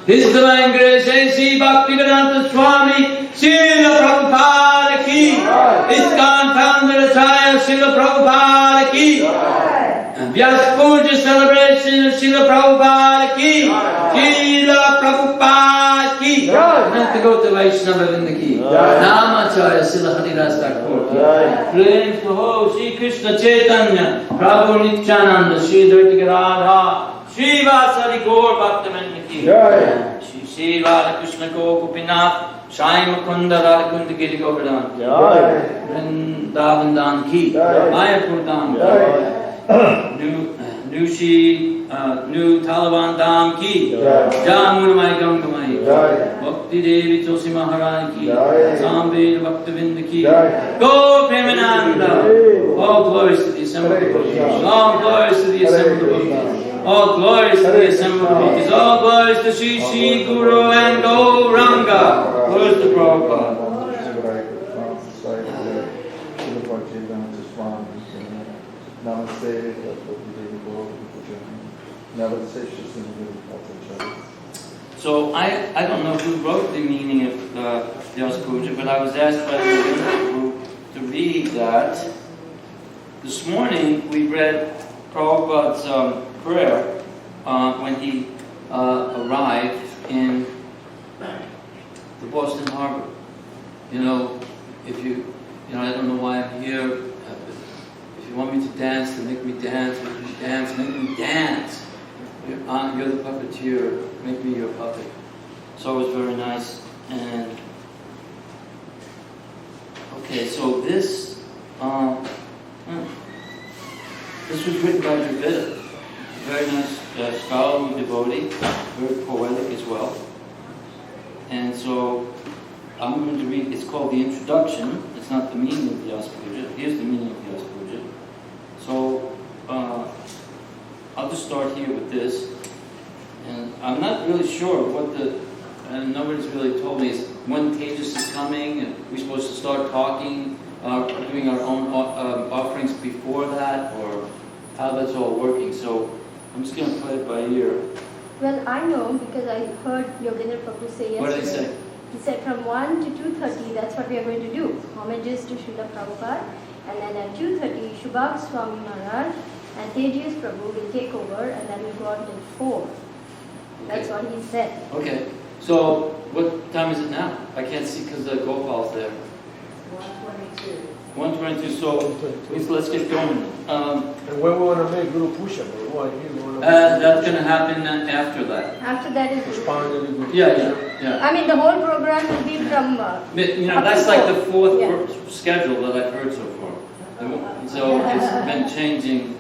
His Divine Grace A.C. Bhaktivedanta Swami Srila Prabhupada ki, ISKCON founder Acharya Srila Prabhupada ki, Vyas Puja celebration of Srila Prabhupada ki, Srila Prabhupada ki, Ananta Gota Vaishnava Vrinda ki, Namacharya Srila Haridas Thakur ki, Prem Soho Shri Krishna Chaitanya, Prabhu Nityananda, Shri Dvaita Radha, Shri Vasari Gaur Bhaktivinoda ki, Shri Shri Radha Krishna Gopinath, Shai Mukunda Radha Kunda Giri Govardhan, Vrindavan Dan ki, Mayapur Dham, New Talavana Dham ki, Jamurmai Gangamai, Bhakti Devi Tosi Maharaj ki, Sambir Bhaktivinda ki, Go Premananda, all glories to the assembled devotees, all glories to the assembled devotees. All glories to the assembled devotees, all glories to Sri Sri Guru and Gauranga. Glories to Prabhupada. So I don't know who wrote the meaning of Vyasa Puja, but I was asked by the group to read that. This morning we read Prabhupada's prayer when he arrived in the Boston Harbor. You know, I don't know why I'm here. If you want me to dance, then make me dance. Make me dance. Make me dance. You're the puppeteer. Make me your puppet. So it was very nice. And okay, so this was written by Prabhupada. Very nice scholarly devotee, very poetic as well. And so I'm going to read. It's called the introduction. It's not the meaning of Vyasa Puja. Here's the meaning of Vyasa Puja. So I'll just start here with this. And I'm not really sure what and nobody's really told me is when Tejas is coming, and we're supposed to start talking, doing our own offerings before that, or how that's all working. So I'm just going to play it by ear. Well, I know because I heard Yogendra Prabhu say yesterday. What did he say? He said from 1 to 2:30, that's what we are going to do. Homages to Srila Prabhupada. And then at 2:30, Shubhag Swami Maharaj and Tejas Prabhu will take over, and then we'll go on till 4. That's what he said. Okay. So what time is it now? I can't see because the Gopal's there. 1:22. 1:22. So let's get going. And when we want to make Guru Pusha, that's going to happen after that. After that is Yeah. I mean, the whole program will be from... that's like the fourth schedule that I've heard so far. So it's been changing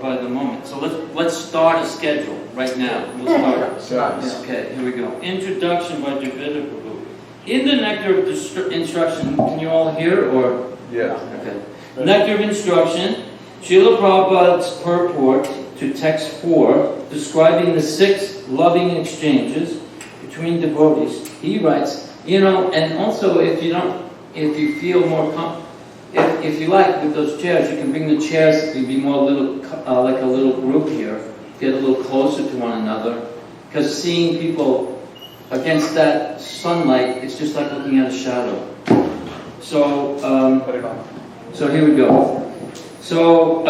by the moment. So let's start a schedule right now. We'll start. Okay, here we go. Introduction by Devotees Prabhu. In the Nectar of Instruction, can you all hear or? Yeah. Okay. Nectar of Instruction, Srila Prabhupada's purport to text 4, describing the 6 loving exchanges between devotees. He writes, and also if you feel more if you like, with those chairs, you can bring the chairs to be more like a little group here, get a little closer to one another, because seeing people against that sunlight, it's just like looking at a shadow. So here we go. So,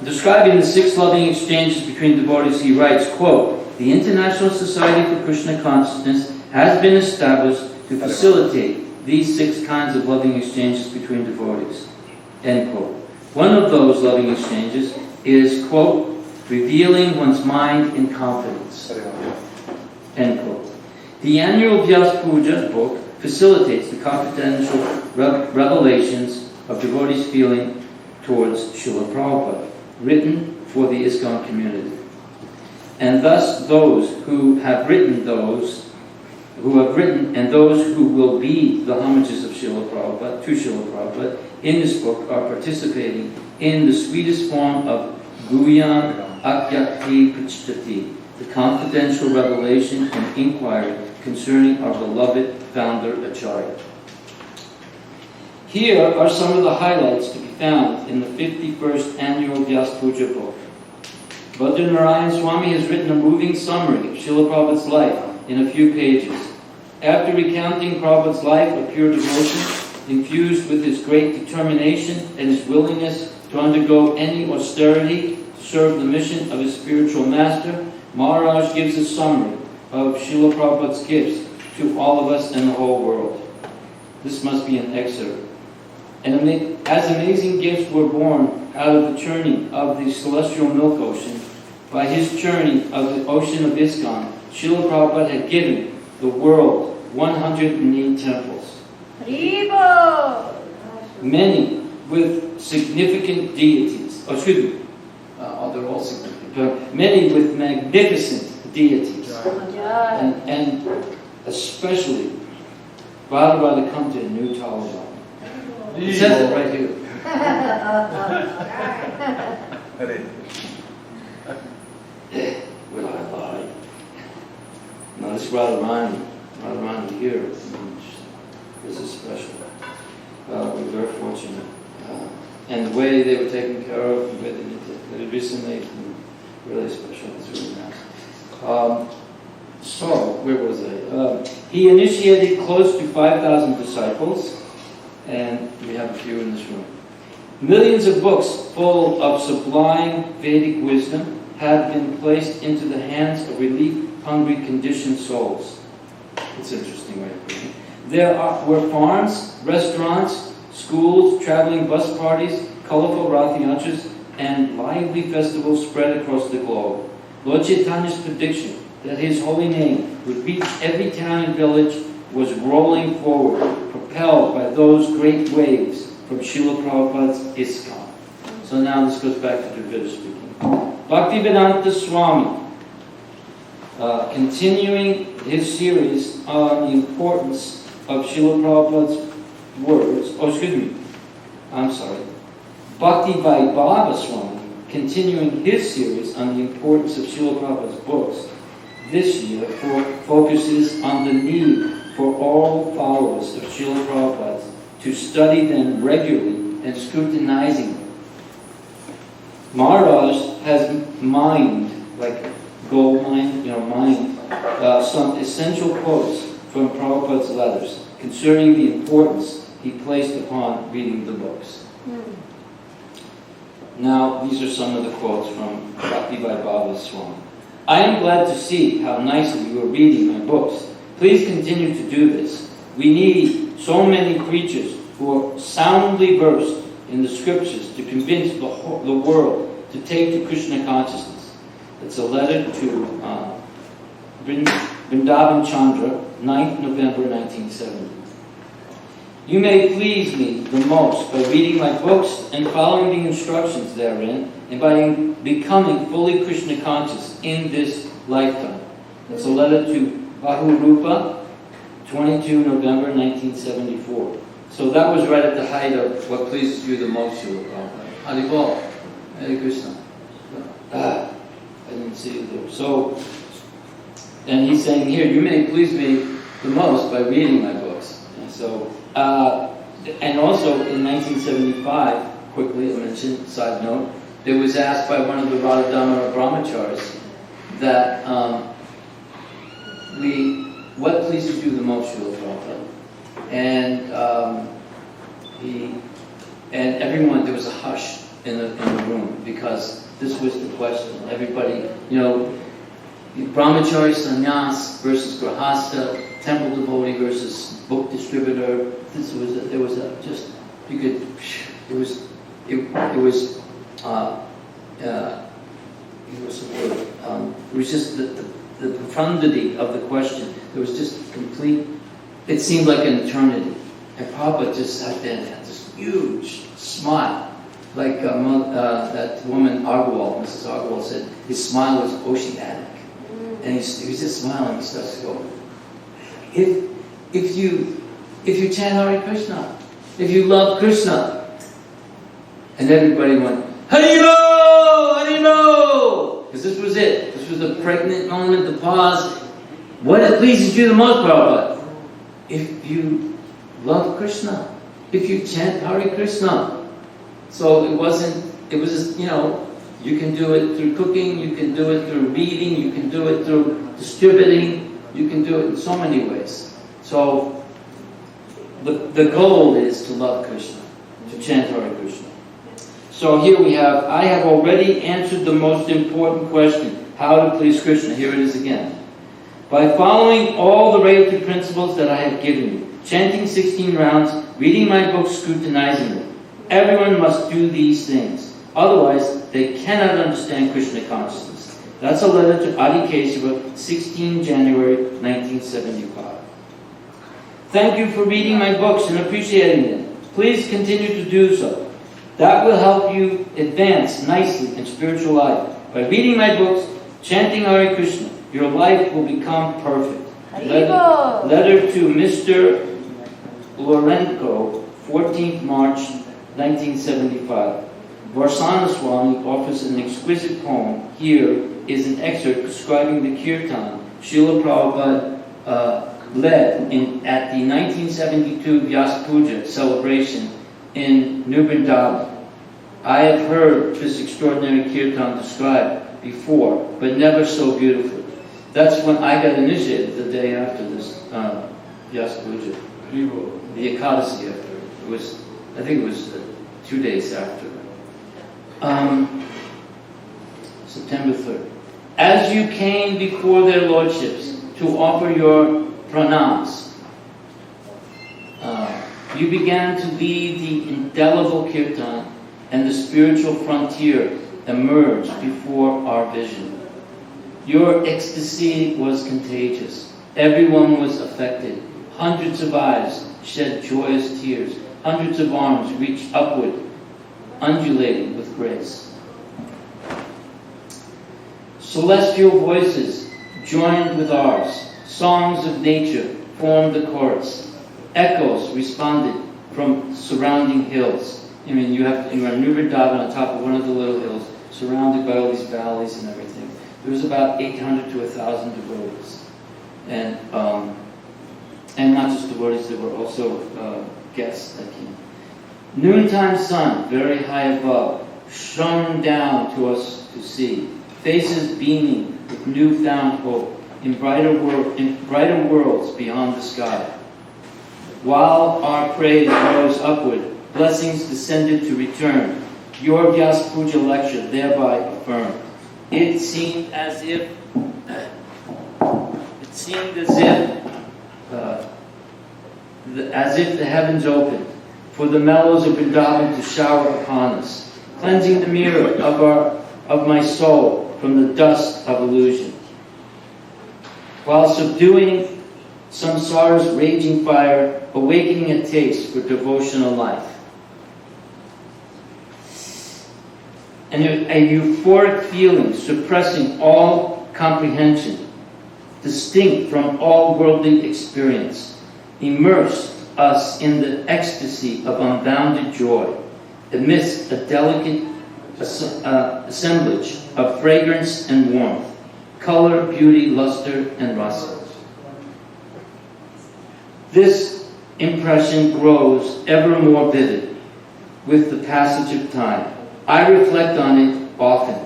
describing the 6 loving exchanges between devotees, he writes, quote, "The International Society for Krishna Consciousness has been established to facilitate these 6 kinds of loving exchanges between devotees." End quote. One of those loving exchanges is, quote, "revealing one's mind in confidence." End quote. The annual Vyasa Puja book facilitates the confidential revelations of devotees' feeling towards Srila Prabhupada, written for the ISKCON community. And thus those who have written and those who will be the homages of Srila Prabhupada, to Srila Prabhupada, in this book are participating in the sweetest form of Guyam Akyati Pachitati, the confidential revelation and inquiry concerning our beloved founder Acharya. Here are some of the highlights to be found in the 51st annual Vyasa Puja book. Bhadranarayan Swami has written a moving summary of Srila Prabhupada's life in a few pages. After recounting Prabhupada's life of pure devotion, infused with his great determination and his willingness to undergo any austerity to serve the mission of his spiritual master, Maharaj gives a summary of Srila Prabhupada's gifts to all of us and the whole world. This must be an excerpt. And as amazing gifts were born out of the churning of the celestial milk ocean, by his churning of the ocean of ISKCON, Srila Prabhupada had given the world 108 temples. Many with significant deities. They're all significant. But many with magnificent deities. And especially, Radha come to a new Talavana. It says it right here. Will I lie? No, this Radharani here, this is special. We're very fortunate. And the way they were taken care of, the way they recently, really special. It's really nice. So, where was I? He initiated close to 5,000 disciples, and we have a few in this room. Millions of books full of sublime Vedic wisdom have been placed into the hands of relief-hungry conditioned souls. It's an interesting way of putting it. There were farms, restaurants, schools, traveling bus parties, colorful Rath Yatras, and lively festivals spread across the globe. Lord Chaitanya's prediction that his holy name would reach every town and village was rolling forward, propelled by those great waves from Srila Prabhupada's ISKCON. So now this goes back to Dravida speaking. Bhaktivedanta Swami, continuing his series on the importance of Srila Prabhupada's words, Bhakti Vaibhava Swami, continuing his series on the importance of Srila Prabhupada's books, this year focuses on the need for all followers of Srila Prabhupada to study them regularly and scrutinizing them. Maharaj has mined, like gold mine, some essential quotes from Prabhupada's letters concerning the importance he placed upon reading the books. Now, these are some of the quotes from Bhakti Vaibhava Swami. I am glad to see how nicely you are reading my books. Please continue to do this. We need so many preachers who are soundly versed in the scriptures to convince the world to take to Krishna consciousness. It's a letter to Vrindavan Chandra, 9th November 1970. You may please me the most by reading my books and following the instructions therein, and by becoming fully Krishna conscious in this lifetime. It's a letter to Bahurupa, 22 November 1974. So that was right at the height of what pleases you the most, Srila Prabhupada. Haribol, Hare Krishna. I didn't see you there. So, and he's saying here, you may please me the most by reading my books. And so, and also in 1975, quickly I mentioned, side note, it was asked by one of the Radha Brahmacharis that what pleases you the most, Srila Prabhupada? And everyone, there was a hush in the room because this was the question. Everybody, Brahmachari sannyas versus grahasta, temple devotee versus book distributor. It was just the profundity of the question. There was just complete, it seemed like an eternity. And Prabhupada just sat there and had this huge smile. Like that woman Agarwal, Mrs. Agarwal said, his smile was oceanic. And he was just smiling. He starts to go, if you chant Hare Krishna, if you love Krishna, and everybody went, Harimo! Harimo! Because this was it. This was the pregnant moment, the pause. What pleases you the most, Prabhupada? If you love Krishna, if you chant Hare Krishna. So it was just, you can do it through cooking, you can do it through reading, you can do it through distributing, you can do it in so many ways. So the goal is to love Krishna, to chant Hare Krishna. So here we have, I have already answered the most important question, how to please Krishna. Here it is again. By following all the relative principles that I have given you, chanting 16 rounds, reading my books, scrutinizing them. Everyone must do these things. Otherwise, they cannot understand Krishna consciousness. That's a letter to Adi Kesava, 16 January 1975. Thank you for reading my books and appreciating them. Please continue to do so. That will help you advance nicely in spiritual life. By reading my books, chanting Hare Krishna, your life will become perfect. Letter to Mr. Lorenko, 14th March 1975. Varsana Swami offers an exquisite poem. Here is an excerpt describing the kirtan Srila Prabhupada led at the 1972 Vyas Puja celebration in New Vrindavan. I have heard this extraordinary kirtan described before, but never so beautifully. That's when I got initiated, the day after this Vyasa Puja. The Ekadasi after. I think it was 2 days after. September 3rd. As you came before their lordships to offer your pranams, you began to lead the indelible kirtan, and the spiritual frontier emerged before our vision. Your ecstasy was contagious. Everyone was affected. Hundreds of eyes shed joyous tears. Hundreds of arms reached upward, undulating with grace. Celestial voices joined with ours. Songs of nature formed the chorus. Echoes responded from surrounding hills. I mean, you are New Vrindavan on top of one of the little hills, surrounded by all these valleys and everything. There was about 800 to 1,000 devotees, and not just devotees. There were also guests that came. Noontime sun, very high above, shone down to us to see. Faces beaming with newfound hope in brighter worlds beyond the sky. While our praise rose upward, blessings descended to return. Your Vyasa Puja lecture thereby affirmed. It seemed as if the heavens opened for the mellows of Vrindavan to shower upon us, cleansing the mirror of my soul from the dust of illusion, while subduing samsara's raging fire, awakening a taste for devotional life. And a euphoric feeling suppressing all comprehension, distinct from all worldly experience, immersed us in the ecstasy of unbounded joy, amidst a delicate assemblage of fragrance and warmth, color, beauty, luster, and rasa. This impression grows ever more vivid with the passage of time. I reflect on it often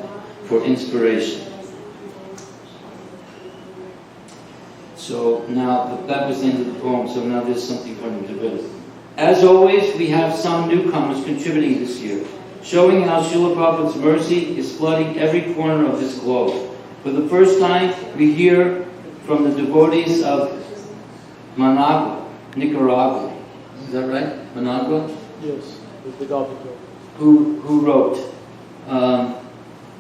for inspiration. So now, that was the end of the poem, so now there's something for him to read. As always, we have some newcomers contributing this year, showing how Srila Prabhupada's mercy is flooding every corner of this globe. For the first time, we hear from the devotees of Managua, Nicaragua. Is that right? Managua? Yes, with the Gopika. Who wrote,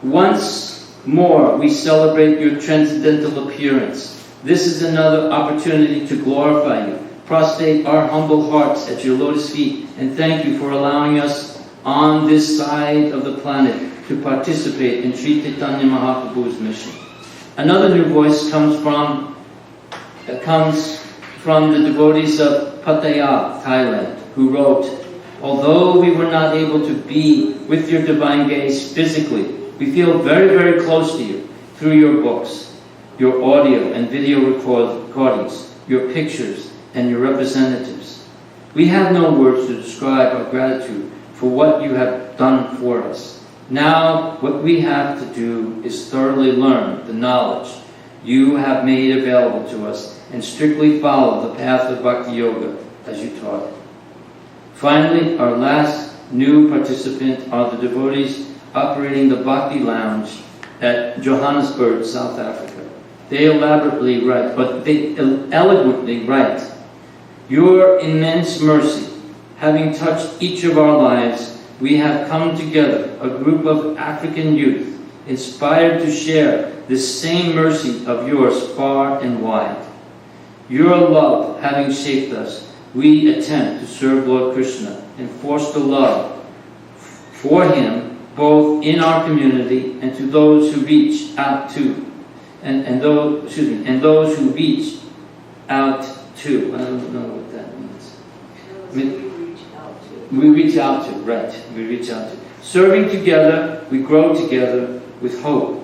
once more we celebrate your transcendental appearance. This is another opportunity to glorify you, prostrate our humble hearts at your lotus feet, and thank you for allowing us on this side of the planet to participate in Sri Chaitanya Mahaprabhu's mission. Another new voice comes from the devotees of Pattaya, Thailand, who wrote, although we were not able to be with your divine gaze physically, we feel very, very close to you through your books, your audio and video recordings, your pictures, and your representatives. We have no words to describe our gratitude for what you have done for us. Now, what we have to do is thoroughly learn the knowledge you have made available to us and strictly follow the path of Bhakti Yoga as you taught. Finally, our last new participant are the devotees operating the Bhakti Lounge at Johannesburg, South Africa. They eloquently write, your immense mercy, having touched each of our lives, we have come together, a group of African youth, inspired to share this same mercy of yours far and wide. Your love having shaped us, we attempt to serve Lord Krishna and foster love for Him, both in our community and to those who reach out to, and those who reach out to. I don't know what that means. We reach out to, right? We reach out to. Serving together, we grow together with hope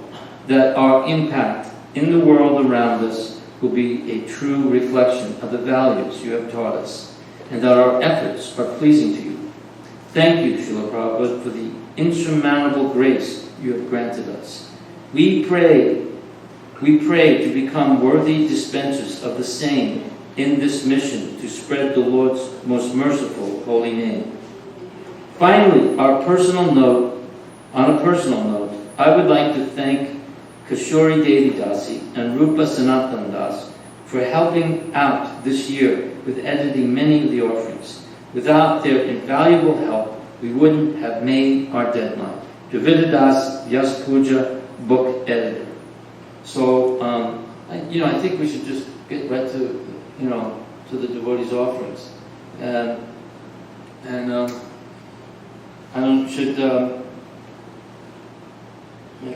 that our impact in the world around us will be a true reflection of the values you have taught us, and that our efforts are pleasing to you. Thank you, Srila Prabhupada, for the insurmountable grace you have granted us. We pray We pray to become worthy dispensers of the same in this mission to spread the Lord's most merciful holy name. Finally, on a personal note, I would like to thank Kishori Devi Dasi and Rupa Sanatan Das for helping out this year with editing many of the offerings. Without their invaluable help, we wouldn't have made our deadline. Dravida Das, Yas Puja, book editor. So, I think we should just get right to, to the devotees' offerings. I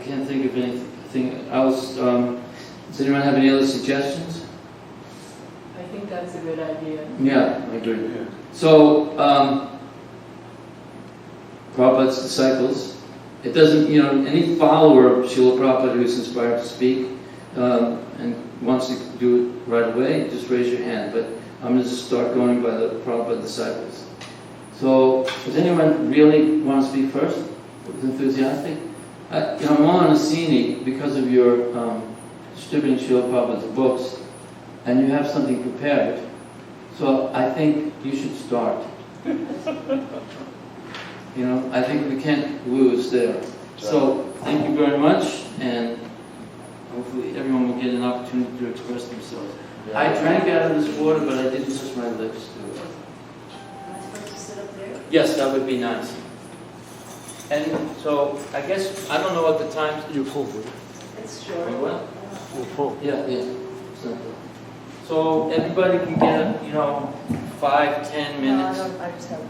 can't think of anything else. Does anyone have any other suggestions? I think that's a good idea. Yeah, I agree. Yeah. So, Prabhupada's disciples, it doesn't, any follower of Srila Prabhupada who is inspired to speak and wants to do it right away, just raise your hand. But I'm going to just start going by the Prabhupada disciples. So, does anyone really want to speak first? Who's enthusiastic? Mohan Asini, because of your distributing Srila Prabhupada's books, and you have something prepared, so I think you should start. I think we can't lose there. So, thank you very much, and hopefully everyone will get an opportunity to express themselves. Yeah. I drank out of this water, but I didn't touch my lips to it. Am I supposed to sit up there? Yes, that would be nice. And so, I guess, I don't know what the time... You're full, bro. It's short. What? You're full. Yeah. So everybody can get, 5-10 minutes. No, I just have,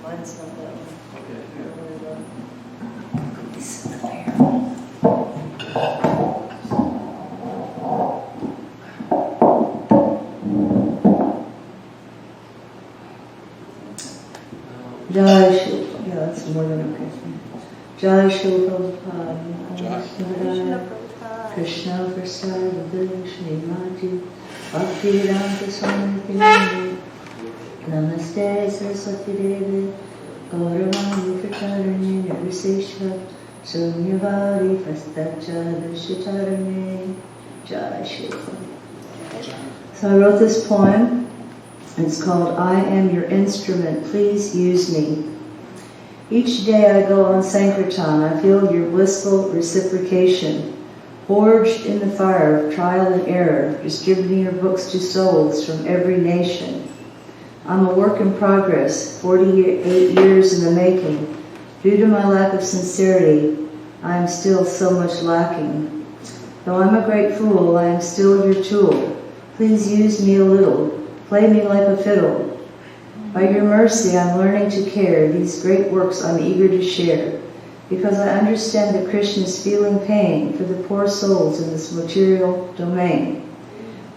mine's not that one. Okay. Sit there. Jai Shri, yeah, that's more than okay. Jai Shri Prabhupada, Krishna Prasad, Shri Mati, Bhakti Ranta Swami, Namaste Saraswati Devi, Gauravani Katarani, Nirvisesha, Sunyavadi Pastacha, Dashitarani, Jai Shri Prabhupada. So I wrote this poem. It's called, I Am Your Instrument, Please Use Me. Each day I go on Sankirtan, I feel your blissful reciprocation, forged in the fire of trial and error, distributing your books to souls from every nation. I'm a work in progress, 48 years in the making. Due to my lack of sincerity, I am still so much lacking. Though I'm a great fool, I am still your tool. Please use me a little. Play me like a fiddle. By your mercy, I'm learning to care. These great works I'm eager to share, because I understand that Krishna is feeling pain for the poor souls in this material domain.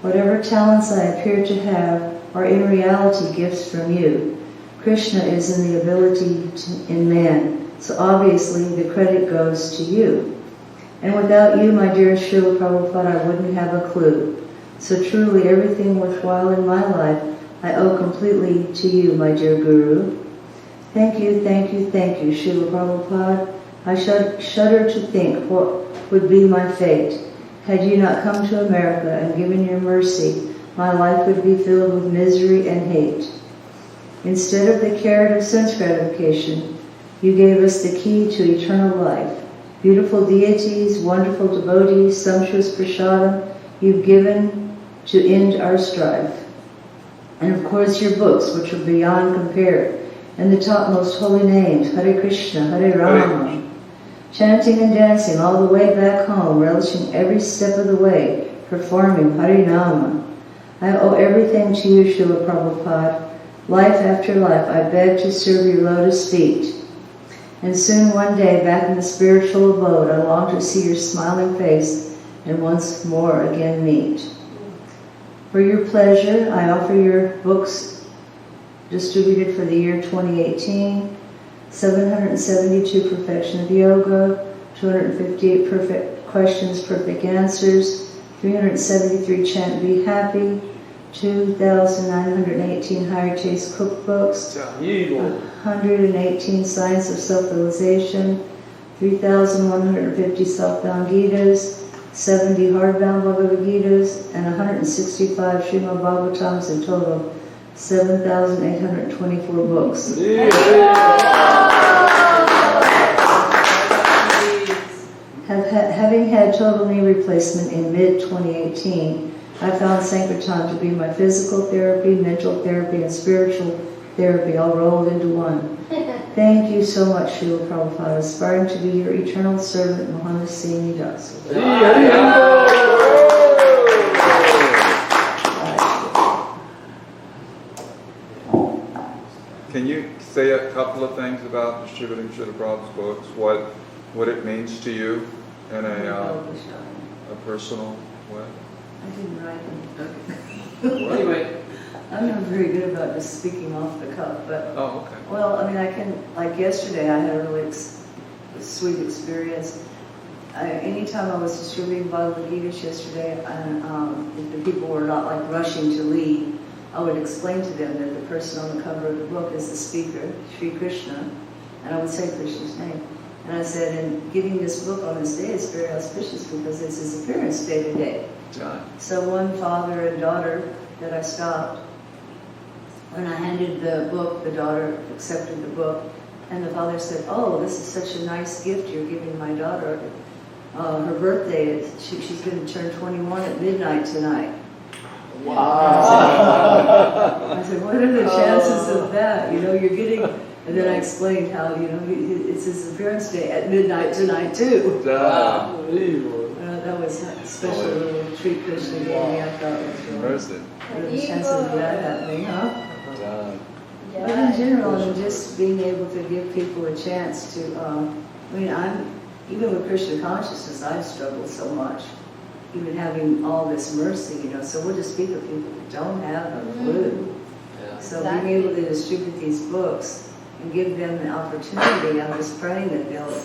Whatever talents I appear to have are in reality gifts from you. Krishna is in the ability in man, so obviously the credit goes to you. And without you, my dear Srila Prabhupada, I wouldn't have a clue. So truly, everything worthwhile in my life, I owe completely to you, my dear Guru. Thank you, thank you, thank you, Srila Prabhupada. I shudder to think what would be my fate. Had you not come to America and given your mercy, my life would be filled with misery and hate. Instead of the carrot of sense gratification, you gave us the key to eternal life. Beautiful deities, wonderful devotees, sumptuous prasadam, you've given to end our strife. And of course your books, which are beyond compare, and the topmost holy names, Hare Krishna, Hare Rama, chanting and dancing all the way back home, relishing every step of the way, performing Hare Nama. I owe everything to you, Srila Prabhupada. Life after life, I beg to serve your lotus feet. And soon one day, back in the spiritual abode, I long to see your smiling face and once more again meet. For your pleasure, I offer your books distributed for the year 2018, 772 Perfection of Yoga, 258 Perfect Questions, Perfect Answers, 373 Chant Be Happy, 2,918 Higher Taste Cookbooks, 118 Science of Self-Realization, 3,150 Self-Bound Gitas, 70 hardbound Bhagavad Gitas, and 165 Srimad Bhagavatams, in total 7,824 books. Having had total knee replacement in mid-2018, I found Sankirtan to be my physical therapy, mental therapy, and spiritual therapy all rolled into one. Thank you so much, Srila Prabhupada, aspiring to be your eternal servant, Mohammed Singh Das. Can you say a couple of things about distributing Srila Prabhupada's books? What it means to you in a personal way? I didn't write them. Anyway, I'm not very good about just speaking off the cuff, but Oh, okay. well, I mean, I can, like yesterday, I had a really sweet experience. Anytime I was distributing Bhagavad Gita yesterday, and if the people were not like rushing to leave, I would explain to them that the person on the cover of the book is the speaker, Sri Krishna, and I would say Krishna's name. And I said, and giving this book on this day is very auspicious because it's his appearance day today. So one father and daughter that I stopped, when I handed the book, the daughter accepted the book, and the father said, "Oh, this is such a nice gift you're giving my daughter. Her birthday, she's going to turn 21 at midnight tonight." Wow. I said, "What are the chances of that? You know, you're getting..." And then I explained how, you know, it's his appearance day at midnight tonight too. That was a special little treat Krishna gave me. I thought was Mercy. what are the chances of that happening, huh? But in general, and just being able to give people a chance to, even with Krishna consciousness, I've struggled so much. Even having all this mercy, you know, so we'll just speak of people who don't have a clue. So being able to distribute these books and give them the opportunity, I'm just praying that they'll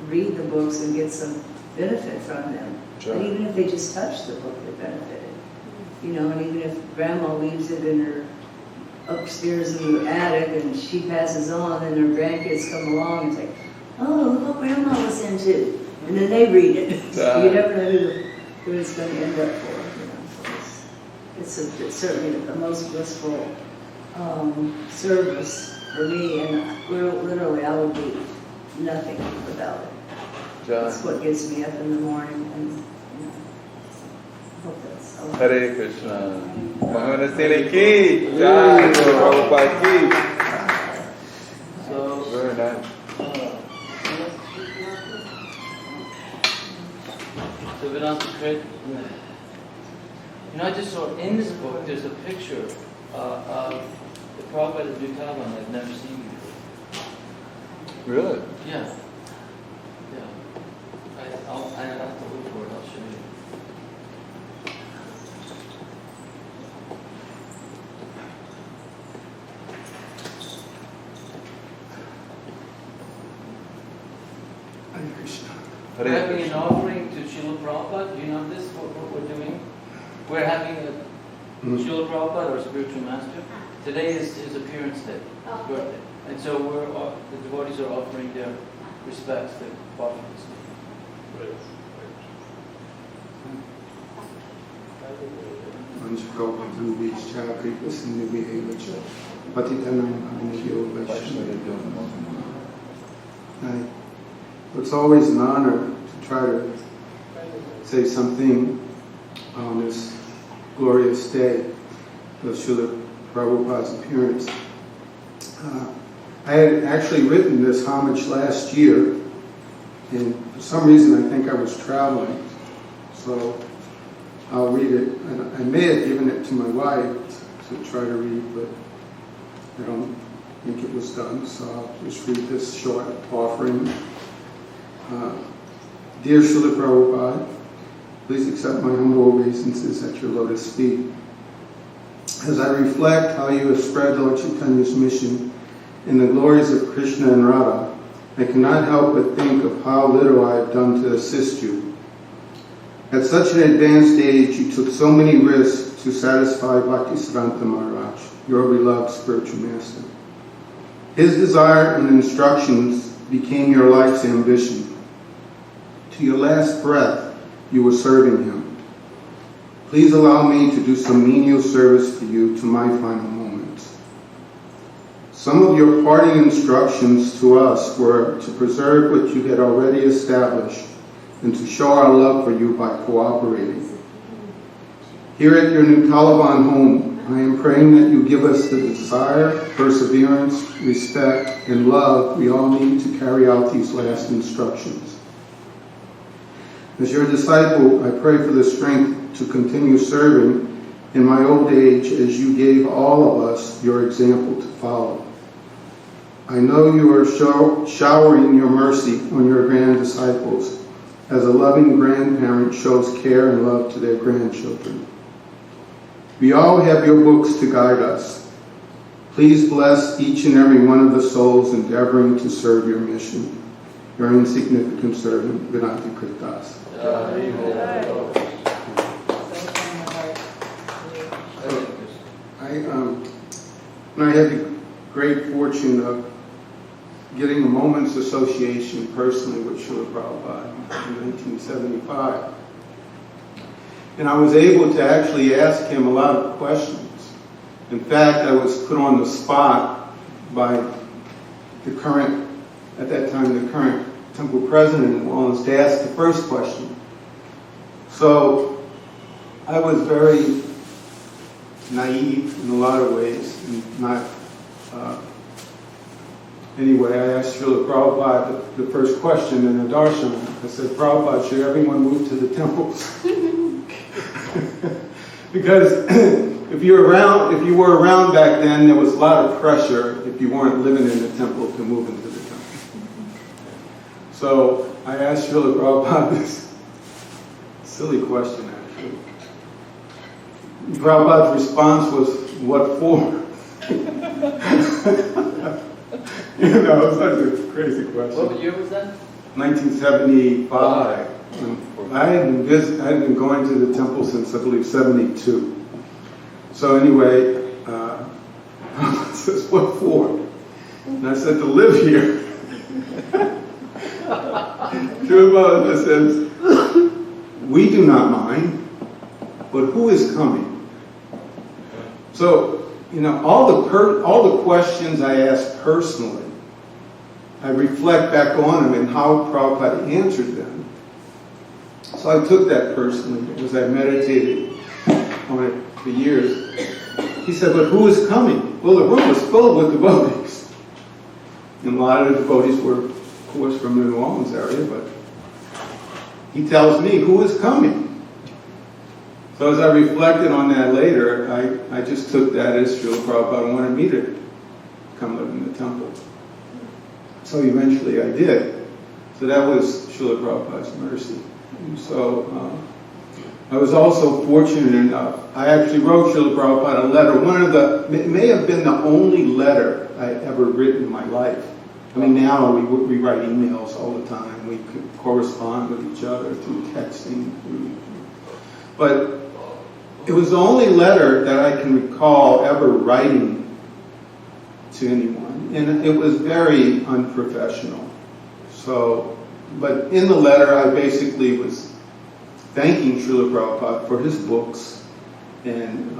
read the books and get some benefit from them. Sure. And even if they just touch the book, they benefited. You know, and even if grandma leaves it in her upstairs in the attic and she passes on and her grandkids come along and say, "Oh, look what grandma was into." And then they read it. So you never know who it's going to end up for. You know? So it's certainly the most blissful service for me, and literally I would be nothing without it. That's what gets me up in the morning, and you know, I hope that's all. Hare Krishna. Mohammed Singh ki. Jai Prabhupada ki. So, Very nice. so Vedanta Crit, I just saw in this book there's a picture of the Prabhupada of Talavana I've never seen before. Really? Yeah. I'll have to look for it. I'll show you. Hare Krishna. We're having an offering to Srila Prabhupada. Do you know this? What we're doing? We're having a Srila Prabhupada, our spiritual master. Today is his appearance day, his birthday. And so the devotees are offering their respects to Prabhupada. It's always an honor to try to say something on this glorious day of Srila Prabhupada's appearance. I had actually written this homage last year, and for some reason I think I was traveling, so I'll read it. And I may have given it to my wife to try to read, but I don't think it was done, so I'll just read this short offering. Dear Srila Prabhupada, please accept my humble obeisances at your lotus feet. As I reflect how you have spread Lord Chaitanya's mission in the glories of Krishna and Radha, I cannot help but think of how little I have done to assist you. At such an advanced age, you took so many risks to satisfy Bhaktisiddhanta Maharaj, your beloved spiritual master. His desire and instructions became your life's ambition. To your last breath, you were serving him. Please allow me to do some menial service for you to my final moments. Some of your parting instructions to us were to preserve what you had already established and to show our love for you by cooperating. Here at your new Talavana home, I am praying that you give us the desire, perseverance, respect, and love we all need to carry out these last instructions. As your disciple, I pray for the strength to continue serving in my old age as you gave all of us your example to follow. I know you are showering your mercy on your grand disciples as a loving grandparent shows care and love to their grandchildren. We all have your books to guide us. Please bless each and every one of the souls endeavoring to serve your mission. Your insignificant servant, Vinati Kritas. I had the great fortune of getting a Moments Association personally with Srila Prabhupada in 1975. And I was able to actually ask him a lot of questions. In fact, I was put on the spot by the current, at that time, the current temple president in New Orleans to ask the first question. So I was very naive in a lot of ways, and not. Anyway, I asked Srila Prabhupada the first question in the darshan. I said, Prabhupada, should everyone move to the temples? Because if you were around back then, there was a lot of pressure if you weren't living in the temple to move into the temple. So I asked Srila Prabhupada this silly question, actually. Prabhupada's response was, what for? You know, it's such a crazy question. What year was that? 1975. I hadn't been going to the temple since, I believe, 72. So anyway, Prabhupada says, what for? And I said, to live here. Prabhupada says, we do not mind, but who is coming? So, you know, all the questions I asked personally, I reflect back on them and how Prabhupada answered them. So I took that personally because I meditated on it for years. He said, but who is coming? Well, the room was filled with devotees. And a lot of the devotees were, of course, from the New Orleans area, but he tells me, who is coming? So as I reflected on that later, I just took that as Srila Prabhupada wanted me to come live in the temple. So eventually I did. So that was Srila Prabhupada's mercy. And so I was also fortunate enough. I actually wrote Srila Prabhupada a letter. It may have been the only letter I ever written in my life. I mean, now we write emails all the time. We could correspond with each other through texting. But it was the only letter that I can recall ever writing to anyone. And it was very unprofessional. So, but in the letter, I basically was thanking Srila Prabhupada for his books and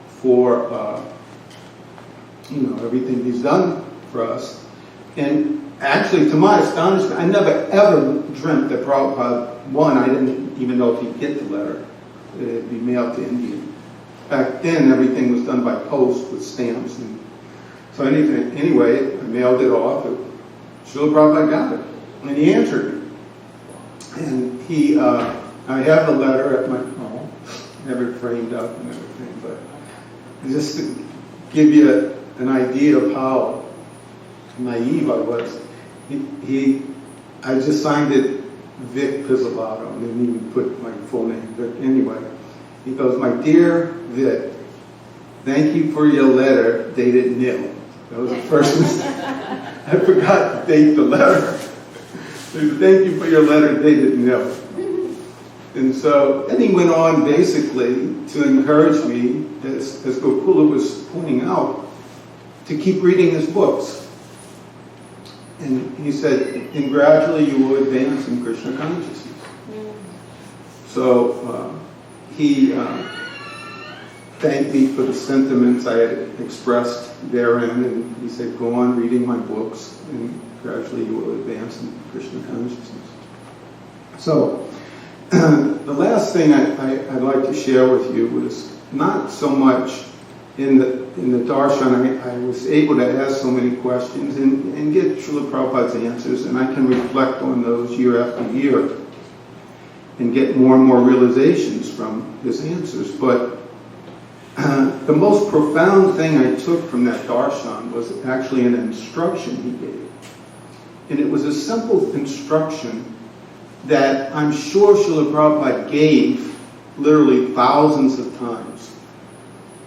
for everything he's done for us. And actually, to my astonishment, I never ever dreamt that Prabhupada, I didn't even know if he'd get the letter. It'd be mailed to India. Back then, everything was done by post with stamps. And so anyway, I mailed it off. Srila Prabhupada got it. And he answered me. And I have the letter at my home. I have it framed up and everything. But just to give you an idea of how naive I was, I just signed it Vic Pizzolato. I didn't even put my full name. But anyway, he goes, my dear Vic, thank you for your letter dated nil. That was the first mistake. I forgot to date the letter. Thank you for your letter dated nil. And so, then he went on basically to encourage me, as Gokula was pointing out, to keep reading his books. And he said, and gradually you will advance in Krishna consciousness. So he thanked me for the sentiments I had expressed therein, and he said, go on reading my books, and gradually you will advance in Krishna consciousness. So the last thing I'd like to share with you was not so much in the darshan. I was able to ask so many questions and get Srila Prabhupada's answers, and I can reflect on those year after year and get more and more realizations from his answers. But the most profound thing I took from that darshan was actually an instruction he gave. And it was a simple instruction that I'm sure Srila Prabhupada gave literally thousands of times.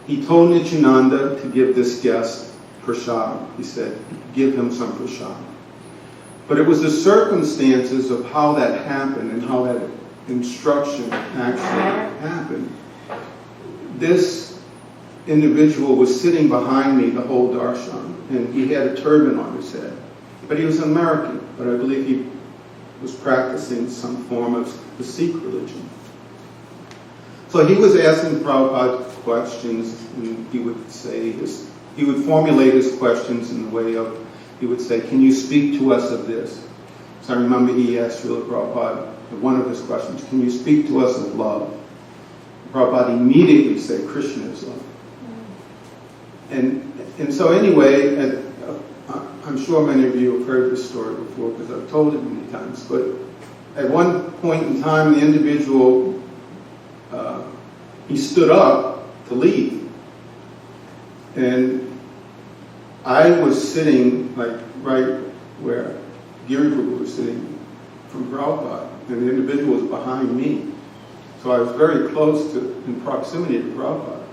He told Nityananda to give this guest prasadam. He said, give him some prasadam. But it was the circumstances of how that happened and how that instruction actually happened. This individual was sitting behind me the whole darshan, and he had a turban on his head. But he was American, but I believe he was practicing some form of the Sikh religion. So he was asking Prabhupada questions, and he would formulate his questions in the way of, he would say, can you speak to us of this? So I remember he asked Srila Prabhupada, one of his questions, can you speak to us of love? Prabhupada immediately said, Krishna is love. And so anyway, I'm sure many of you have heard this story before because I've told it many times, but at one point in time, the individual, he stood up to leave. And I was sitting like right where Giri Prabhu was sitting from Prabhupada, and the individual was behind me. So I was very close in proximity to Prabhupada.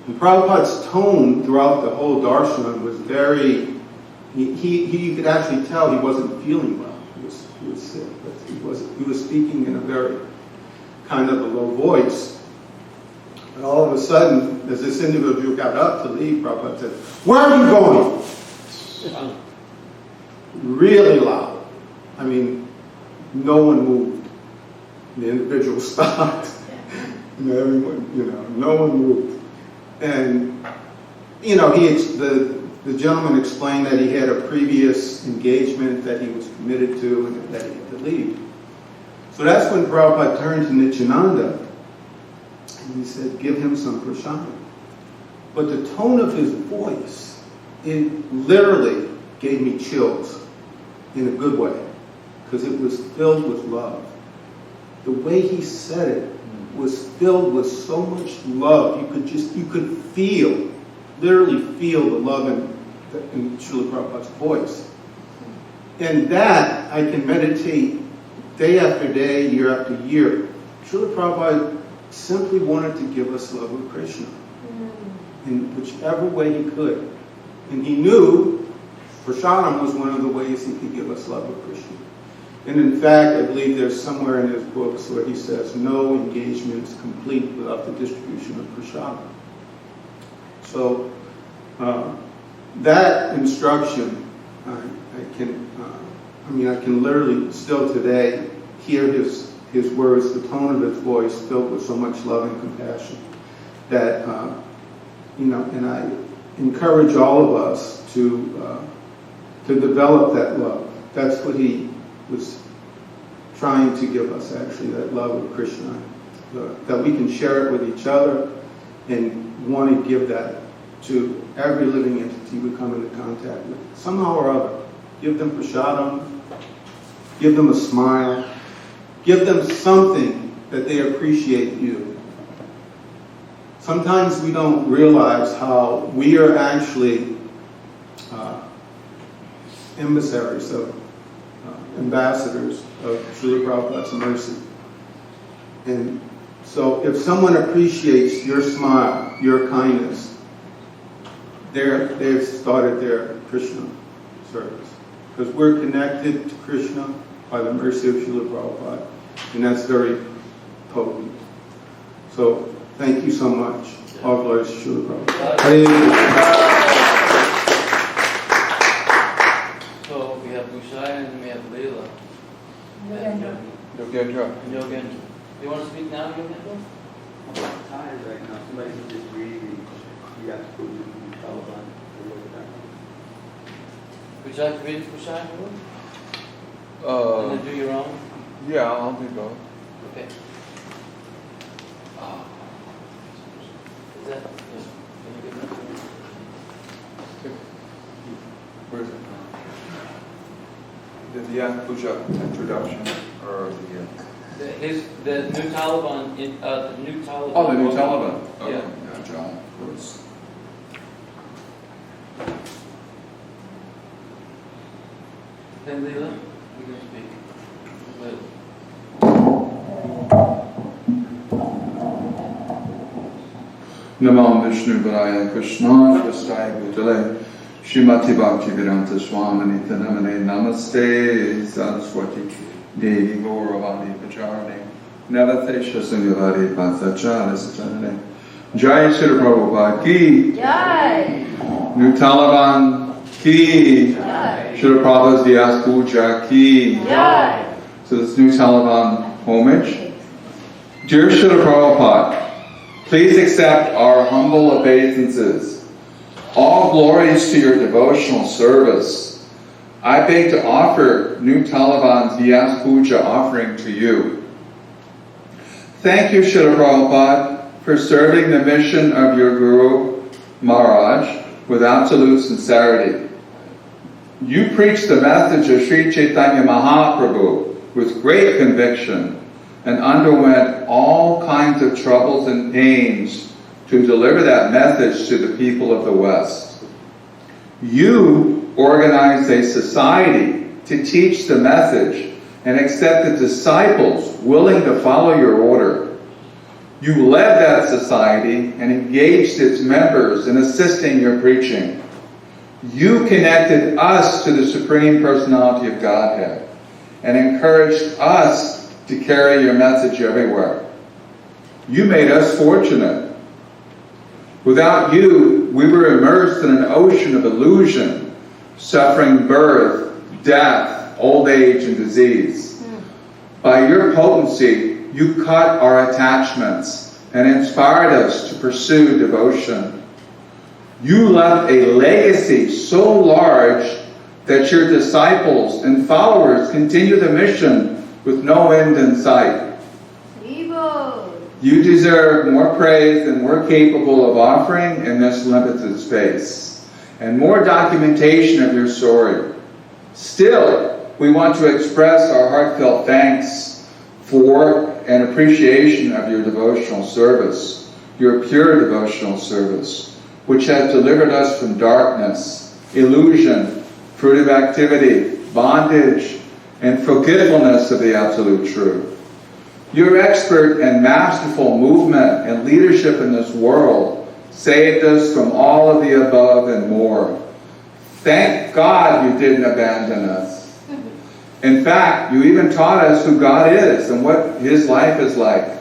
And Prabhupada's tone throughout the whole darshan was very, you could actually tell he wasn't feeling well. He was sick, but he was speaking in a very kind of a low voice. And all of a sudden, as this individual got up to leave, Prabhupada said, where are you going? Really loud. I mean, no one moved. The individual stopped. And everyone, no one moved. And, the gentleman explained that he had a previous engagement that he was committed to and that he had to leave. So that's when Prabhupada turned to Nityananda and he said, give him some prasadam. But the tone of his voice, it literally gave me chills in a good way because it was filled with love. The way he said it was filled with so much love. You could feel, literally feel the love in Srila Prabhupada's voice. And that I can meditate day after day, year after year. Srila Prabhupada simply wanted to give us love of Krishna in whichever way he could. And he knew prasadam was one of the ways he could give us love of Krishna. And in fact, I believe there's somewhere in his books where he says no engagement is complete without the distribution of prasadam. So that instruction, I can literally still today hear his words, the tone of his voice filled with so much love and compassion that, and I encourage all of us to develop that love. That's what he was trying to give us, actually, that love of Krishna, that we can share it with each other and want to give that to every living entity we come into contact with, somehow or other. Give them prasadam, give them a smile, give them something that they appreciate you. Sometimes we don't realize how we are actually emissaries of ambassadors of Srila Prabhupada's mercy. And so if someone appreciates your smile, your kindness, they've started their Krishna service. Because we're connected to Krishna by the mercy of Srila Prabhupada. And that's very potent. So thank you so much. All glories to Srila Prabhupada. Hare Krishna. So we have Bushai and we have Leela. Yogendra. And Yogendra. You want to speak now, Yogendra? I'm tired right now. Somebody can just read and you have to put it in the Talavana. Would you like to read Prashad? And Uh, then do your own? yeah, I'll do both. Okay. Is that, yes. Can you give that to me? Where is it? The Puja introduction or The new Taliban, the new Taliban. Oh, the new Taliban. Yeah. Yeah, John. Bruce. Then Leela, you're going to speak. Leela. Namo Vishnu Padaya Krishna Shvastaya Bhutale Srimati Bhaktivedanta Swamini Tanamane Namaste Saraswati Devi Gauravani Pacharane Navate Shasanyavadi Pathachara Satanane Jai Srila Prabhupada Ki Jai! New Taliban Ki Jai! Srila Prabhupada's Vyas Puja Ki. Jai! So this new Taliban homage. Dear Srila Prabhupada, please accept our humble obeisances. All glories to your devotional service. I beg to offer New Taliban's Vyas Puja offering to you. Thank you, Srila Prabhupada, for serving the mission of your Guru Maharaj with absolute sincerity. You preached the message of Sri Chaitanya Mahaprabhu with great conviction and underwent all kinds of troubles and pains to deliver that message to the people of the West. You organized a society to teach the message and accepted disciples willing to follow your order. You led that society and engaged its members in assisting your preaching. You connected us to the Supreme Personality of Godhead and encouraged us to carry your message everywhere. You made us fortunate. Without you, we were immersed in an ocean of illusion, suffering birth, death, old age, and disease. By your potency, you cut our attachments and inspired us to pursue devotion. You left a legacy so large that your disciples and followers continue the mission with no end in sight. You deserve more praise than we're capable of offering in this limited space, and more documentation of your story. Still, we want to express our heartfelt thanks for and appreciation of your devotional service, your pure devotional service, which has delivered us from darkness, illusion, fruitive activity, bondage, and forgetfulness of the absolute truth. Your expert and masterful movement and leadership in this world saved us from all of the above and more. Thank God you didn't abandon us. In fact, you even taught us who God is and what His life is like.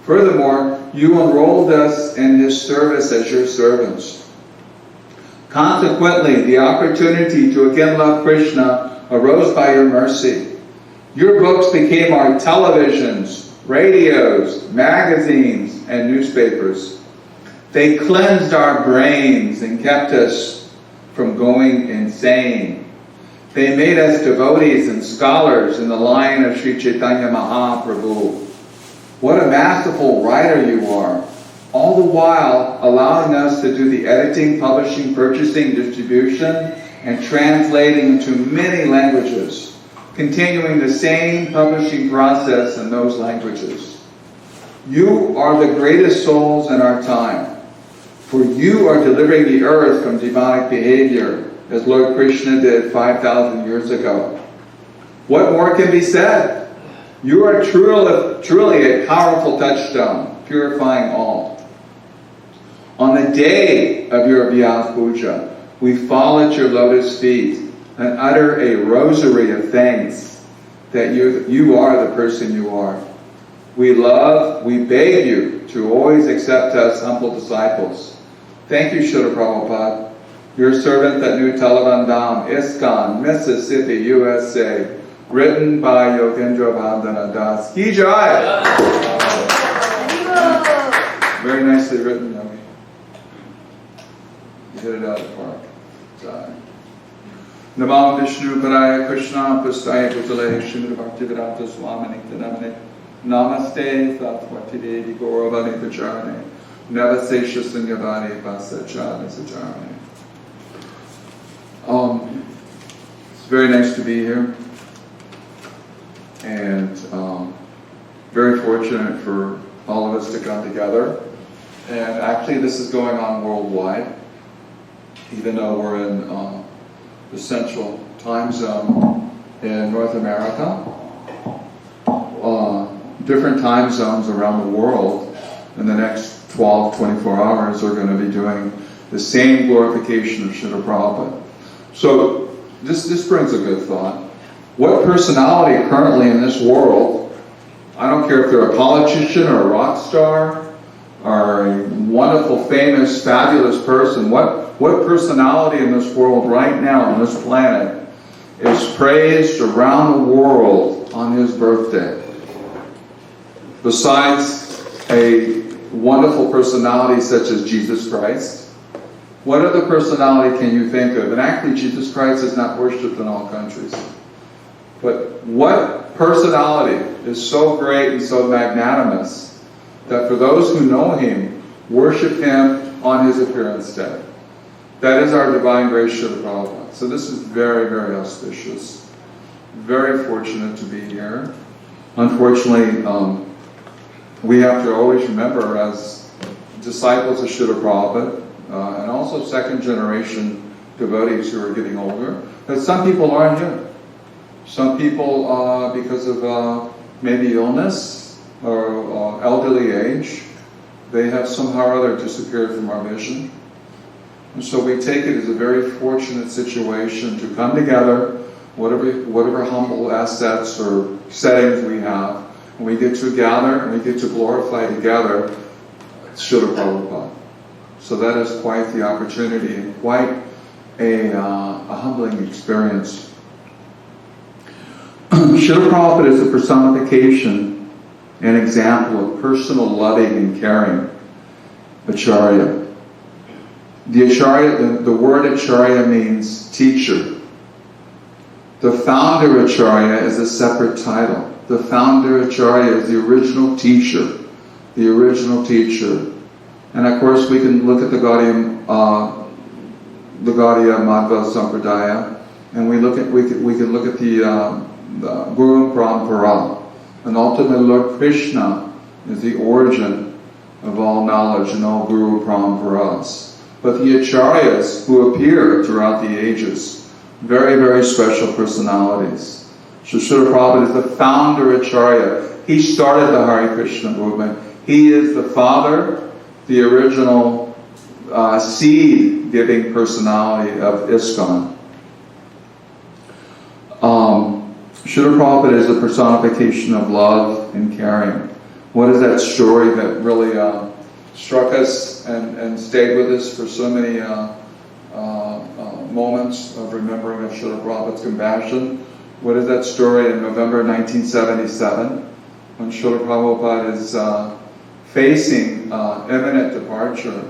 Furthermore, you enrolled us in His service as your servants. Consequently, the opportunity to again love Krishna arose by your mercy. Your books became our televisions, radios, magazines, and newspapers. They cleansed our brains and kept us from going insane. They made us devotees and scholars in the line of Sri Chaitanya Mahaprabhu. What a masterful writer you are, all the while allowing us to do the editing, publishing, purchasing, distribution, and translating into many languages, continuing the same publishing process in those languages. You are the greatest souls in our time, for you are delivering the earth from demonic behavior, as Lord Krishna did 5,000 years ago. What more can be said? You are truly a powerful touchstone, purifying all. On the day of your Vyas Puja, we fall at your lotus feet and utter a rosary of thanks that you are the person you are. We beg you to always accept us humble disciples. Thank you, Srila Prabhupada. Your servant at New Talavana, ISKCON, Mississippi, USA. Written by Yogendra Vandana Das. Ki Jai! Very nicely written, Yogi. You hit it out of the park. Namam Vishnu Paraya Krishna Pustaya Putale Shrimad Bhaktivedanta Swamini Tanamane Namaste Satvati Devi Gauravani Pacharane Navasesha Singhavani Vasachana Sacharane. It's very nice to be here, and very fortunate for all of us to come together. And actually this is going on worldwide, even though we're in the central time zone in North America. Different time zones around the world in the next 12, 24 hours are going to be doing the same glorification of Srila Prabhupada. So this brings a good thought. What personality currently in this world, I don't care if they're a politician or a rock star or a wonderful, famous, fabulous person, what personality in this world right now on this planet is praised around the world on his birthday? Besides a wonderful personality such as Jesus Christ, what other personality can you think of? And actually Jesus Christ is not worshipped in all countries. But what personality is so great and so magnanimous that for those who know him, worship him on his appearance day? That is our divine grace, Srila Prabhupada. So this is very, very auspicious. Very fortunate to be here. Unfortunately, we have to always remember as disciples of Srila Prabhupada, and also second generation devotees who are getting older, that some people aren't here. Some people, because of maybe illness or elderly age, they have somehow or other disappeared from our vision. And so we take it as a very fortunate situation to come together, whatever humble assets or settings we have, and we get to gather and we get to glorify together Srila Prabhupada. So that is quite the opportunity and quite a humbling experience. Srila Prabhupada is a personification, an example of personal loving and caring Acharya. The Acharya, the word Acharya means teacher. The founder Acharya is a separate title. The founder Acharya is the original teacher. The original teacher. And of course we can look at the Gaudiya Madhva Sampradaya, and we can look at the Guru Parampara. And ultimately Lord Krishna is the origin of all knowledge and all Guru Paramparas. But the Acharyas who appear throughout the ages, very, very special personalities. So Srila Prabhupada is the founder Acharya. He started the Hare Krishna movement. He is the father, the original seed-giving personality of ISKCON. Srila Prabhupada is a personification of love and caring. What is that story that really struck us and stayed with us for so many moments of remembering of Srila Prabhupada's compassion? What is that story in November 1977 when Srila Prabhupada is facing imminent departure,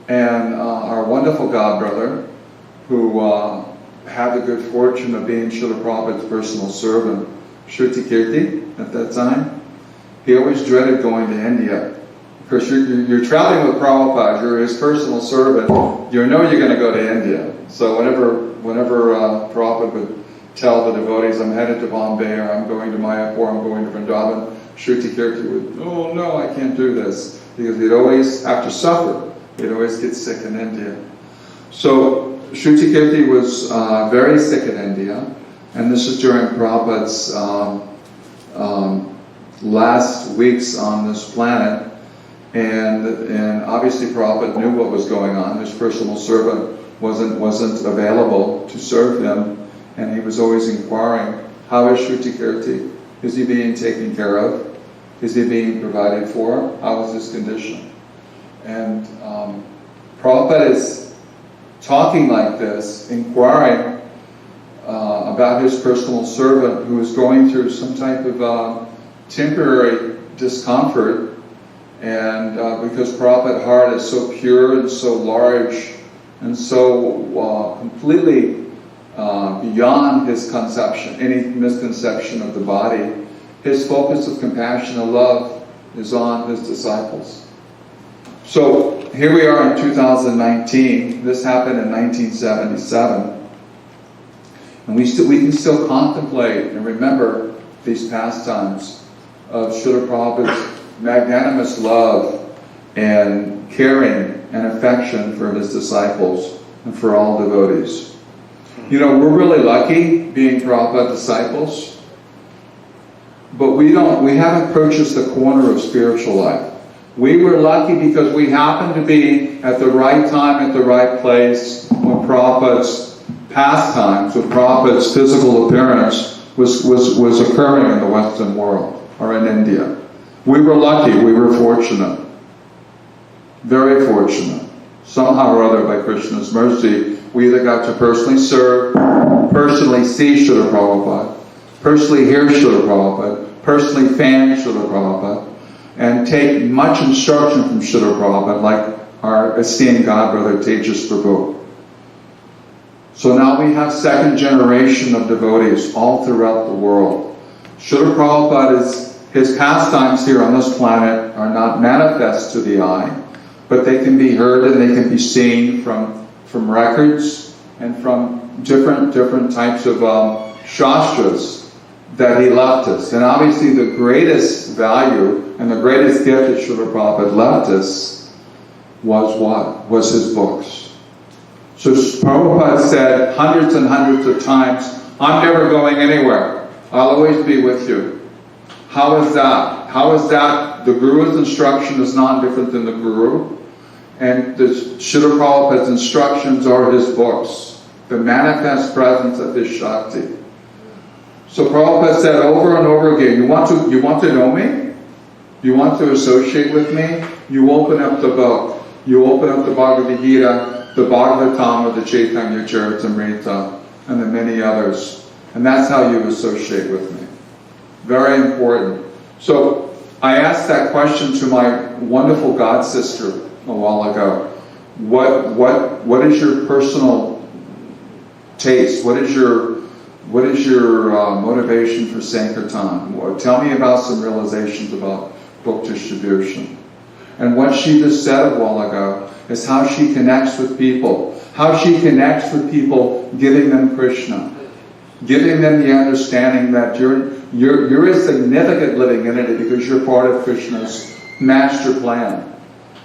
and our wonderful godbrother, who had the good fortune of being Srila Prabhupada's personal servant, Shruti Kirti at that time, he always dreaded going to India. Because you're traveling with Prabhupada, you're his personal servant, you know you're going to go to India. So whenever Prabhupada would tell the devotees, I'm headed to Bombay, or I'm going to Mayapur, I'm going to Vrindavan, Shruti Kirti would, oh no, I can't do this. Because he'd always have to suffer. He'd always get sick in India. So Shruti Kirti was very sick in India, and this is during Prabhupada's last weeks on this planet. And obviously Prabhupada knew what was going on. His personal servant wasn't available to serve him, and he was always inquiring, how is Shruti Kirti? Is he being taken care of? Is he being provided for? How is his condition? And Prabhupada is talking like this, inquiring about his personal servant who is going through some type of temporary discomfort And because Prabhupada's heart is so pure and so large and so completely beyond his conception, any misconception of the body, his focus of compassion and love is on his disciples. So here we are in 2019. This happened in 1977. And we can still contemplate and remember these pastimes of Srila Prabhupada's magnanimous love and caring and affection for his disciples and for all devotees. You know, we're really lucky being Prabhupada disciples, but we haven't purchased the corner of spiritual life. We were lucky because we happened to be at the right time, at the right place, when Prabhupada's pastimes, when Prabhupada's physical appearance was occurring in the Western world, or in India. We were lucky, we were fortunate. Very fortunate. Somehow or other, by Krishna's mercy, we either got to personally serve, personally see Srila Prabhupada, personally hear Srila Prabhupada, personally fan Srila Prabhupada, and take much instruction from Srila Prabhupada, like our esteemed godbrother Tejas Prabhu. So now we have second generation of devotees all throughout the world. Srila Prabhupada his pastimes here on this planet are not manifest to the eye, but they can be heard and they can be seen from records and from different types of shastras that he left us. And obviously the greatest value and the greatest gift that Srila Prabhupada left us was what? Was his books. So Prabhupada said hundreds and hundreds of times, I'm never going anywhere. I'll always be with you. How is that? How is that? The Guru's instruction is not different than the Guru. And the Srila Prabhupada's instructions are his books, the manifest presence of his Shakti. So Prabhupada said over and over again, you want to know me? You want to associate with me? You open up the book. You open up the Bhagavad Gita, the Bhagavatam, or the Chaitanya Charitamrita, and the many others. And that's how you associate with me. Very important. So I asked that question to my wonderful god sister a while ago. What is your personal taste? What is your motivation for Sankirtan? Tell me about some realizations about book distribution. And what she just said a while ago is how she connects with people. How she connects with people, giving them Krishna. Giving them the understanding that you're a significant living entity because you're part of Krishna's master plan.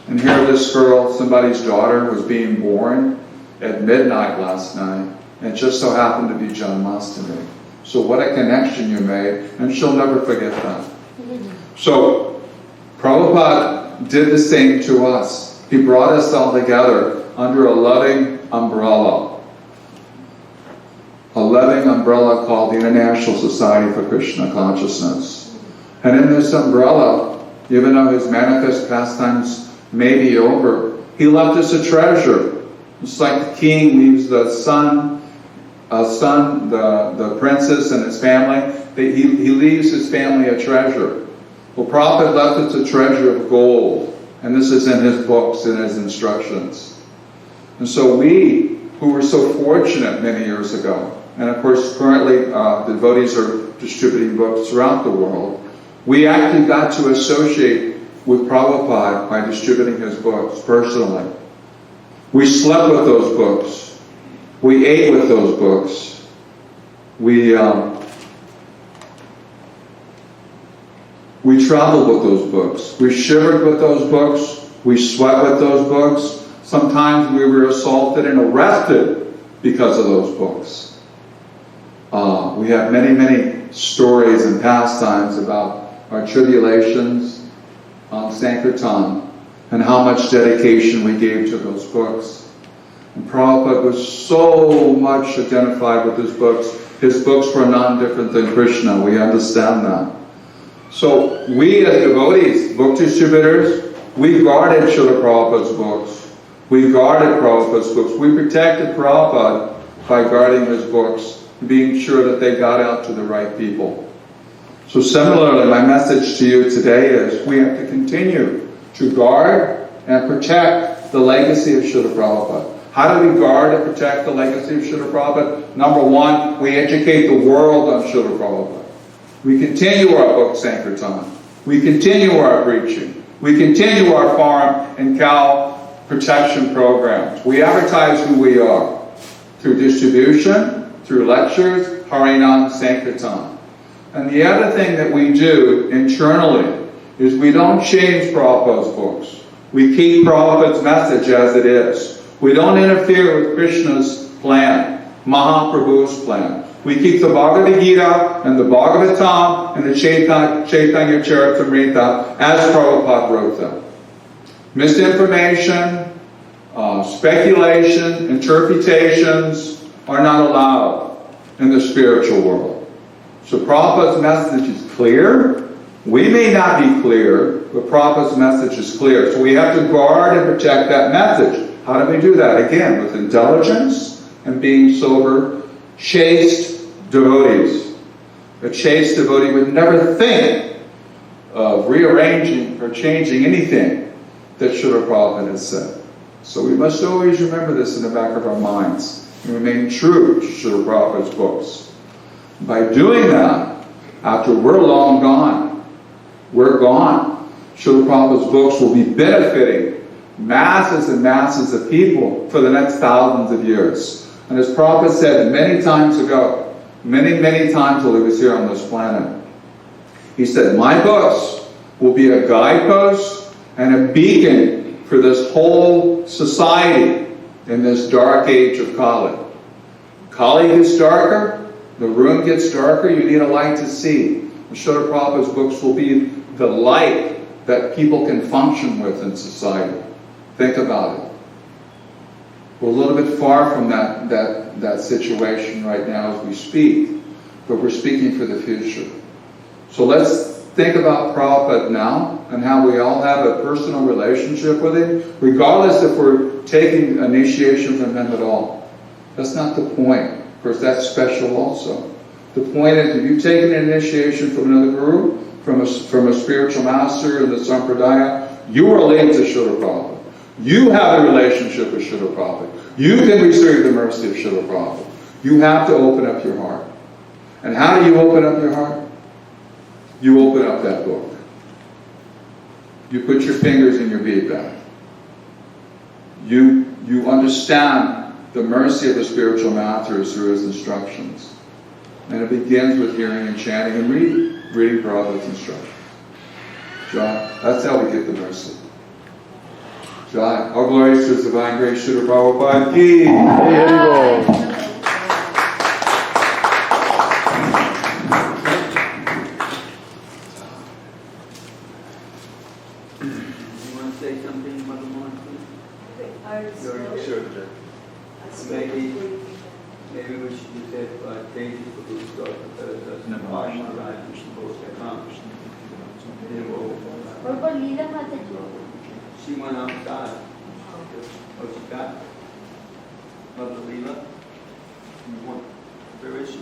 And here this girl, somebody's daughter, was being born at midnight last night, and it just so happened to be Janmashtami. So what a connection you made, and she'll never forget that. So Prabhupada did the same to us. He brought us all together under a loving umbrella. A loving umbrella called the International Society for Krishna Consciousness. And in this umbrella, even though his manifest pastimes may be over, he left us a treasure. It's like the king leaves the the princess and his family. He leaves his family a treasure. Well, Prabhupada left us a treasure of gold. And this is in his books and his instructions. And so we, who were so fortunate many years ago, and of course currently the devotees are distributing books throughout the world, we actually got to associate with Prabhupada by distributing his books personally. We slept with those books. We ate with those books. We traveled with those books. We shivered with those books. We sweat with those books. Sometimes we were assaulted and arrested because of those books. We have many, many stories and pastimes about our tribulations on Sankirtan and how much dedication we gave to those books. And Prabhupada was so much identified with his books. His books were none different than Krishna. We understand that. So we as devotees, book distributors, we guarded Srila Prabhupada's books. We guarded Prabhupada's books. We protected Prabhupada by guarding his books, being sure that they got out to the right people. So similarly, my message to you today is we have to continue to guard and protect the legacy of Srila Prabhupada. How do we guard and protect the legacy of Srila Prabhupada? Number one, we educate the world on Srila Prabhupada. We continue our book Sankirtan. We continue our preaching. We continue our farm and cow protection programs. We advertise who we are through distribution, through lectures, Harinam, Sankirtan. And the other thing that we do internally is we don't change Prabhupada's books. We keep Prabhupada's message as it is. We don't interfere with Krishna's plan, Mahaprabhu's plan. We keep the Bhagavad Gita and the Bhagavatam and the Chaitanya Charitamrita as Prabhupada wrote them. Misinformation, speculation, interpretations are not allowed in the spiritual world. So Prabhupada's message is clear. We may not be clear, but Prabhupada's message is clear. So we have to guard and protect that message. How do we do that? Again, with intelligence and being sober, chaste devotees. A chaste devotee would never think of rearranging or changing anything that Srila Prabhupada has said. So we must always remember this in the back of our minds and remain true to Srila Prabhupada's books. By doing that, after we're long gone, we're gone, Srila Prabhupada's books will be benefiting masses and masses of people for the next thousands of years. And as Prabhupada said many times ago, many times while he was here on this planet, he said, my books will be a guidepost and a beacon for this whole society in this dark age of Kali. Kali gets darker, the room gets darker, you need a light to see. And Srila Prabhupada's books will be the light that people can function with in society. Think about it. We're a little bit far from that situation right now as we speak, but we're speaking for the future. So let's think about Prabhupada now and how we all have a personal relationship with him, regardless if we're taking initiation from him at all. That's not the point. Of course, that's special also. The point is, if you've taken an initiation from another guru, from a spiritual master in the Sampradaya, you are linked to Srila Prabhupada. You have a relationship with Srila Prabhupada. You can receive the mercy of Srila Prabhupada. You have to open up your heart. And how do you open up your heart? You open up that book. You put your fingers in your bead bag. You understand the mercy of the spiritual master through his instructions. And it begins with hearing and chanting and reading Prabhupada's instructions. John, that's how we get the mercy. Jai. All glories to His Divine Grace, Srila Prabhupada ki. You want to say something, Mother Mohan? Sure. Maybe we should use that page for the start. Prabhupada Leela Mataji. She went outside. Oh, she got Mother Leela? Where is she? I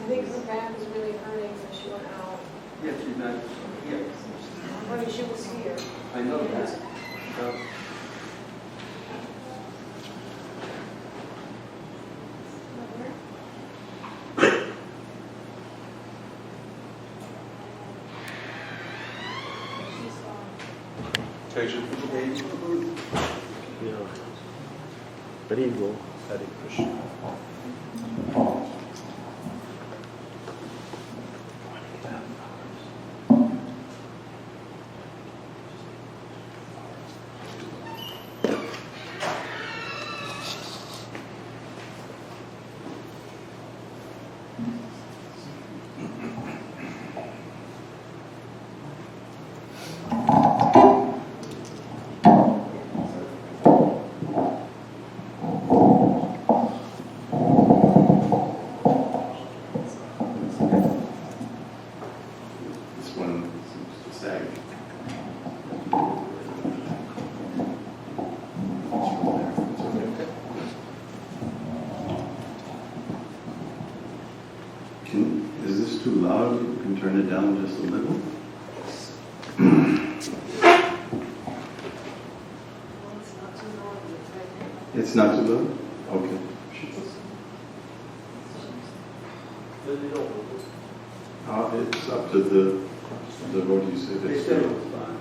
think her back was really hurting, so she went out. Yeah, she's not here. I mean, she was here. I know that. Very go. Hare Krishna. Is this too loud? You can turn it down just a little. It's not too low? Okay. It's up to the devotees if They it's said too it low. was fine.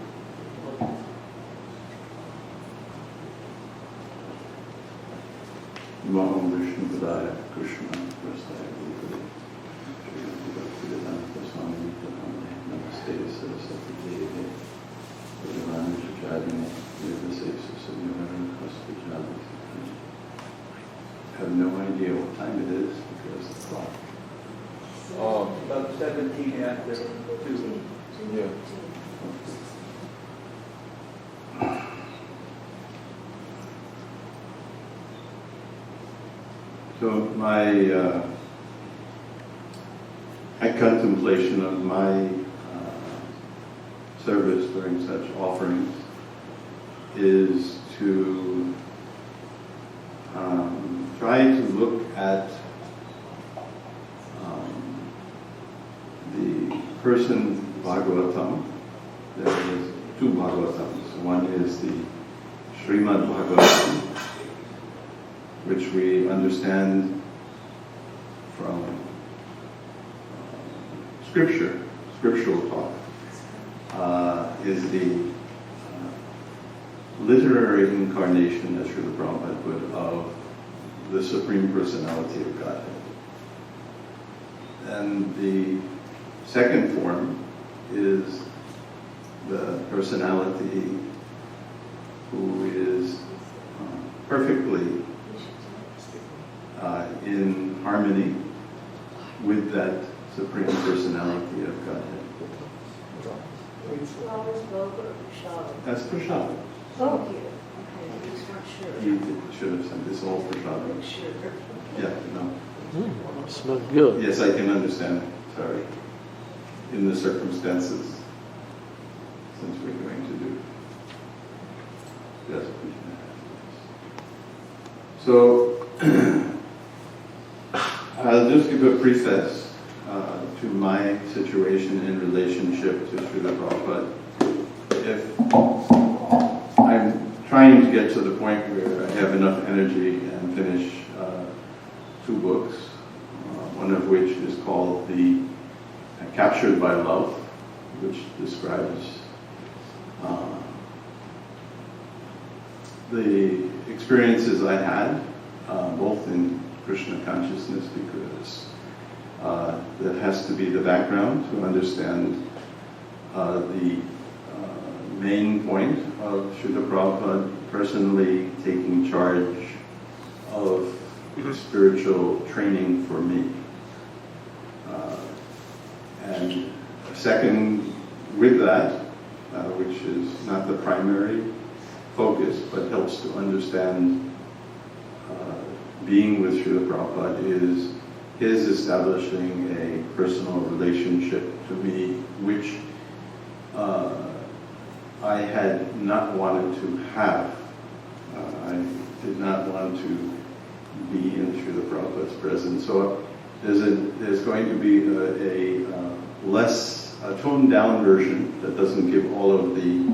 Namo Vishnu Padaya Krishna Prasthaya Guruvade Srimati Bhaktivedanta Swami Nityanande Namaste Saraswati Deve Bhagavana Chacharine Nirvasesa Samyavana Hastachali. I have no idea what time it is because the clock. About 17 after 2. Yeah. So my contemplation of my service during such offerings is to try to look at the person Bhagavatam. There is two Bhagavatams. One is the Srimad Bhagavatam, which we understand from scriptural talk, is the literary incarnation, as Srila Prabhupada put, of the Supreme Personality of Godhead. And the second form is the personality who is perfectly in harmony with that Supreme Personality of Godhead. That's prasad. Oh, here. Okay, I just not sure. You should have said this all prasad. Sure. Yeah, no. Smells good. Yes, I can understand. Sorry. In the circumstances, since we're going to do. Yes. So, I'll just give a preface to my situation in relationship to Srila Prabhupada. If I'm trying to get to the point where I have enough energy and finish 2 books, one of which is called the Captured by Love, which describes the experiences I had, both in Krishna consciousness, because that has to be the background to understand the main point of Srila Prabhupada personally taking charge of spiritual training for me. And second, with that, which is not the primary focus, but helps to understand being with Srila Prabhupada, is his establishing a personal relationship to me, which I had not wanted to have. I did not want to be in Srila Prabhupada's presence. So there's going to be a less toned down version that doesn't give all of the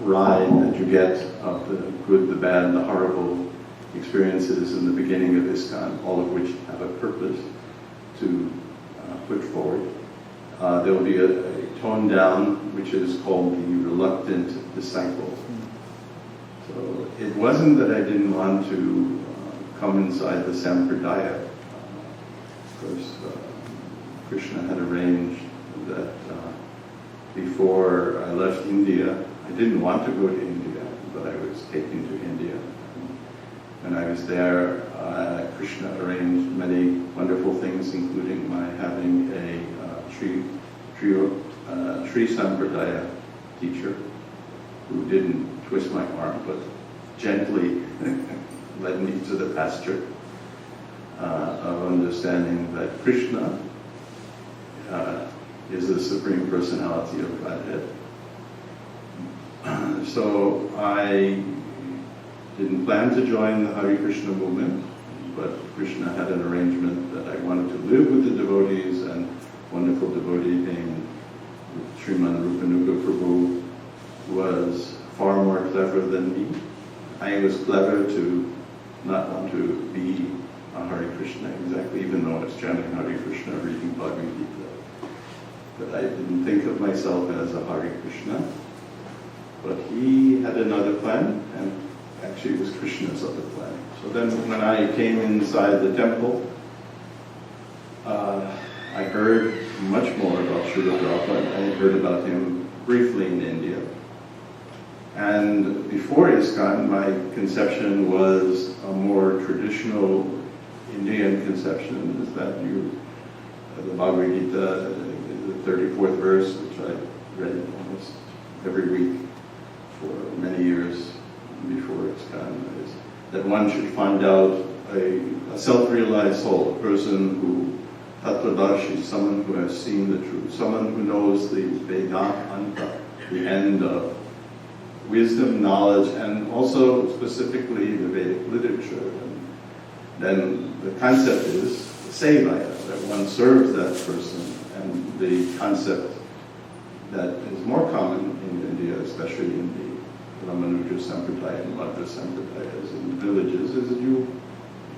ride that you get of the good, the bad, the horrible experiences in the beginning of ISKCON, all of which have a purpose to put forward. There will be a toned down, which is called the reluctant disciple. So it wasn't that I didn't want to come inside the Sampradaya. Of course, Krishna had arranged that before I left India, I didn't want to go to India, but I was taken to India. When I was there, Krishna arranged many wonderful things, including my having a Sri Sampradaya teacher who didn't twist my arm, but gently led me to the pasture of understanding that Krishna is the Supreme Personality of Godhead. So I didn't plan to join the Hare Krishna movement, but Krishna had an arrangement that I wanted to live with the devotees, and wonderful devotee named Sriman Rupanuga Prabhu was far more clever than me. I was clever to not want to be a Hare Krishna exactly, even though I was chanting Hare Krishna, reading Bhagavad Gita. But I didn't think of myself as a Hare Krishna. But he had another plan, and actually it was Krishna's other plan. So then when I came inside the temple, I heard much more about Srila Prabhupada. I had heard about him briefly in India. And before ISKCON, my conception was a more traditional Indian conception, is that the Bhagavad Gita, the 34th verse, which I read almost every week for many years before ISKCON, is that one should find out a self-realized soul, a person who, Tattvadarshi, someone who has seen the truth, someone who knows the Vedanta, the end of wisdom, knowledge, and also specifically the Vedic literature. And then the concept is sevaya, that one serves that person, and the concept that is more common in India, especially in the Ramanuja Sampradaya and Madhva Sampradayas in villages, is that you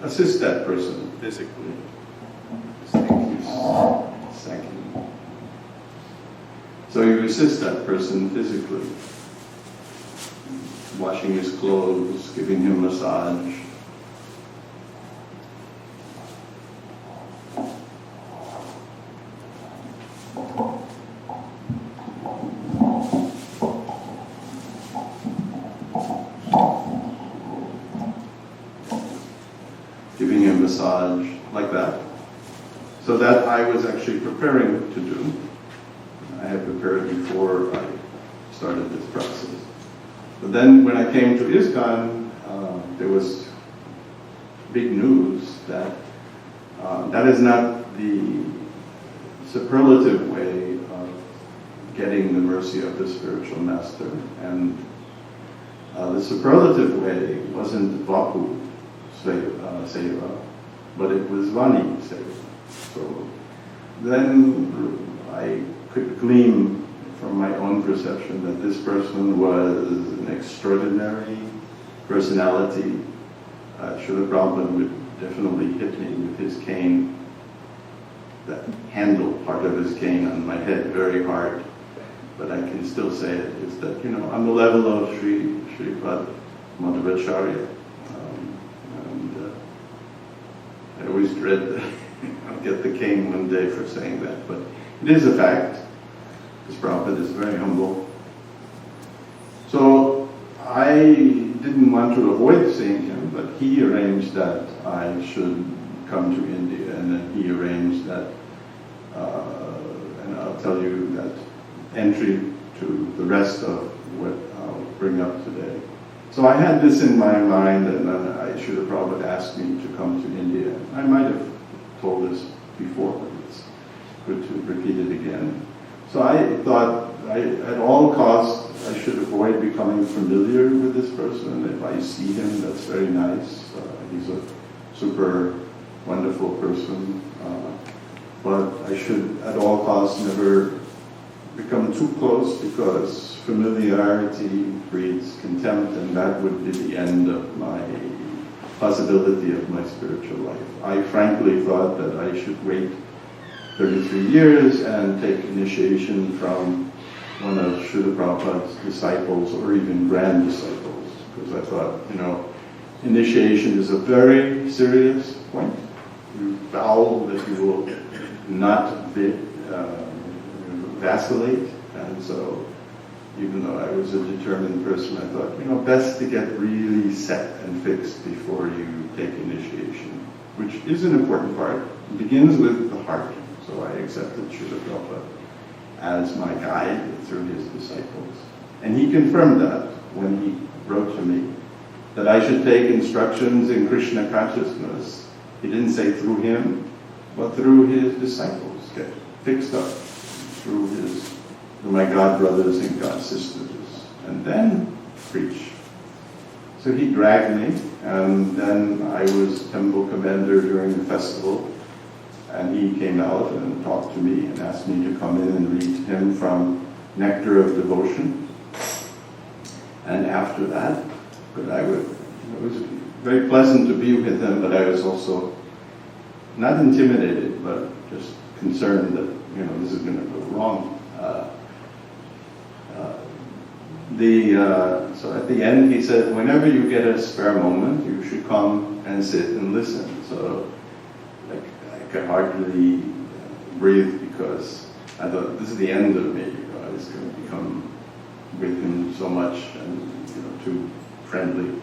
assist that person physically. Thank you. So you assist that person physically, washing his clothes, giving him massage. Giving him massage like that. So that I was actually preparing to do. I had prepared before I started this process. But then when I came to ISKCON, there was big news that that is not the superlative way of getting the mercy of the spiritual master. And the superlative way wasn't Vapu Seva, but it was Vani Seva. So then I could glean from my own perception that this person was an extraordinary personality. Srila Prabhupada would definitely hit me with his cane, that handle part of his cane on my head very hard, but I can still say it, is that, on the level of Sripad Madhavacharya. And I always dread that I'll get the cane one day for saying that, but it is a fact. This Prabhupada is very humble. So I didn't want to avoid seeing him, but he arranged that I should come to India, and then he arranged that, and I'll tell you that entry to the rest of what I'll bring up today. So I had this in my mind, and then Srila Prabhupada asked me to come to India. I might have told this before, but it's good to repeat it again. So I thought at all costs I should avoid becoming familiar with this person. If I see him, that's very nice. He's a super wonderful person. But I should at all costs never become too close, because familiarity breeds contempt, and that would be the end of my possibility of my spiritual life. I frankly thought that I should wait 33 years and take initiation from one of Srila Prabhupada's disciples, or even grand disciples, because I thought, initiation is a very serious point. You vow that you will not vacillate, and so even though I was a determined person, I thought, best to get really set and fixed before you take initiation, which is an important part. It begins with the heart. So I accepted Srila Prabhupada as my guide through his disciples. And he confirmed that when he wrote to me, that I should take instructions in Krishna consciousness. He didn't say through him, but through his disciples, get fixed up through my God brothers and God sisters, and then preach. So he dragged me, and then I was temple commander during the festival, and he came out and talked to me and asked me to come in and read to him from Nectar of Devotion. And after that, But it was very pleasant to be with him, but I was also not intimidated, but just concerned that, this is going to go wrong. So at the end he said, whenever you get a spare moment, you should come and sit and listen. So I could hardly breathe because I thought, this is the end of me. I was going to become with him so much and too friendly.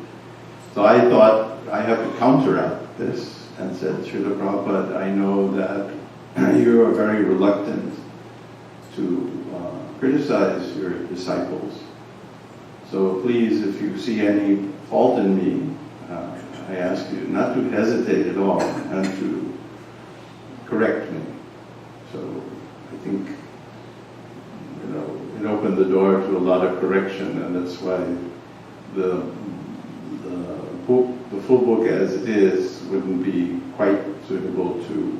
So I thought I have to counteract this and said, Srila Prabhupada, I know that you are very reluctant to criticize your disciples. So please, if you see any fault in me, I ask you not to hesitate at all and to correct me. So I think, it opened the door to a lot of correction, and that's why the full book as it is wouldn't be quite suitable to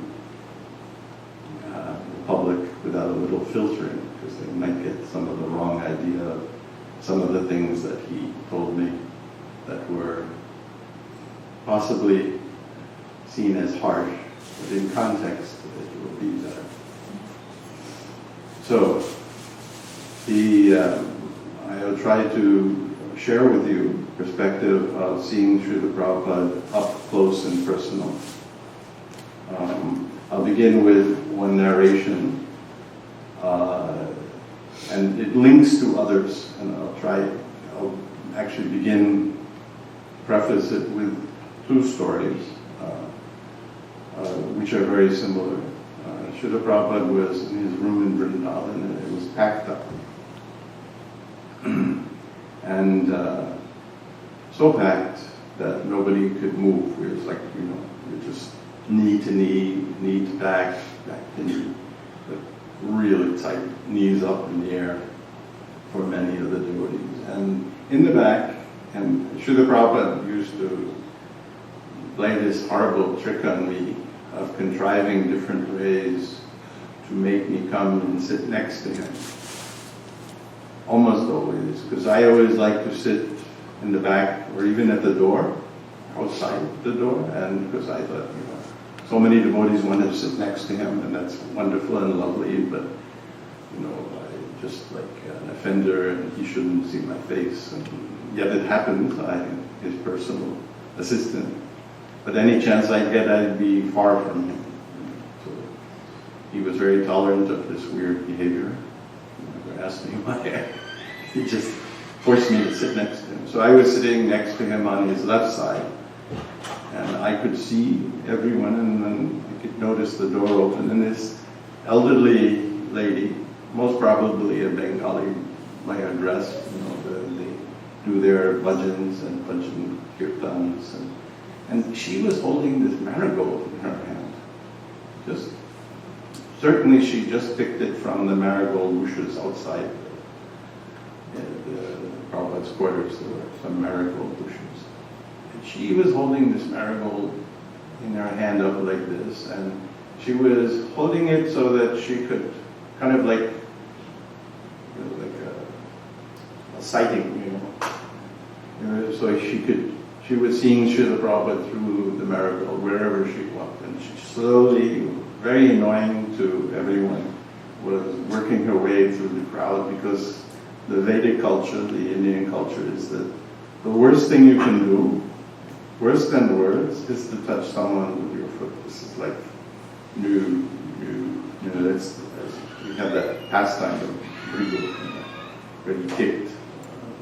the public without a little filtering, because they might get some of the wrong idea of some of the things that he told me that were possibly seen as harsh, but in context it will be better. So, I'll try to share with you perspective of seeing Srila Prabhupada up close and personal. I'll begin with one narration, and it links to others, and I'll actually preface it with two stories, which are very similar. Srila Prabhupada was in his room in Vrindavan, and it was packed up. And so packed that nobody could move. It was like, you're just knee to knee, knee to back to knee. But really tight, knees up in the air for many of the devotees. And in the back, and Srila Prabhupada used to play this horrible trick on me of contriving different ways to make me come and sit next to him. Almost always, because I always like to sit in the back or even at the door, outside the door, and because I thought, so many devotees want to sit next to him, and that's wonderful and lovely, but, I just like an offender, and he shouldn't see my face, and yet it happens, I'm his personal assistant. But any chance I get, I'd be far from him. So he was very tolerant of this weird behavior. He never asked me why. He just forced me to sit next to him. So I was sitting next to him on his left side, and I could see everyone, and then I could notice the door open, and this elderly lady, most probably a Bengali by her dress, they do their bhajans and bhajan kirtans, and she was holding this marigold in her hand. Certainly she just picked it from the marigold bushes outside the Prabhupada's quarters. There were some marigold bushes. And she was holding this marigold in her hand up like this, and she was holding it so that she could kind of like a sighting, so she was seeing Srila Prabhupada through the marigold wherever she walked, and she slowly, very annoying to everyone, was working her way through the crowd, because the Vedic culture, the Indian culture, is that the worst thing you can do, worse than words, is to touch someone with your foot. This is like new, we have that pastime of Brigu, where he kicked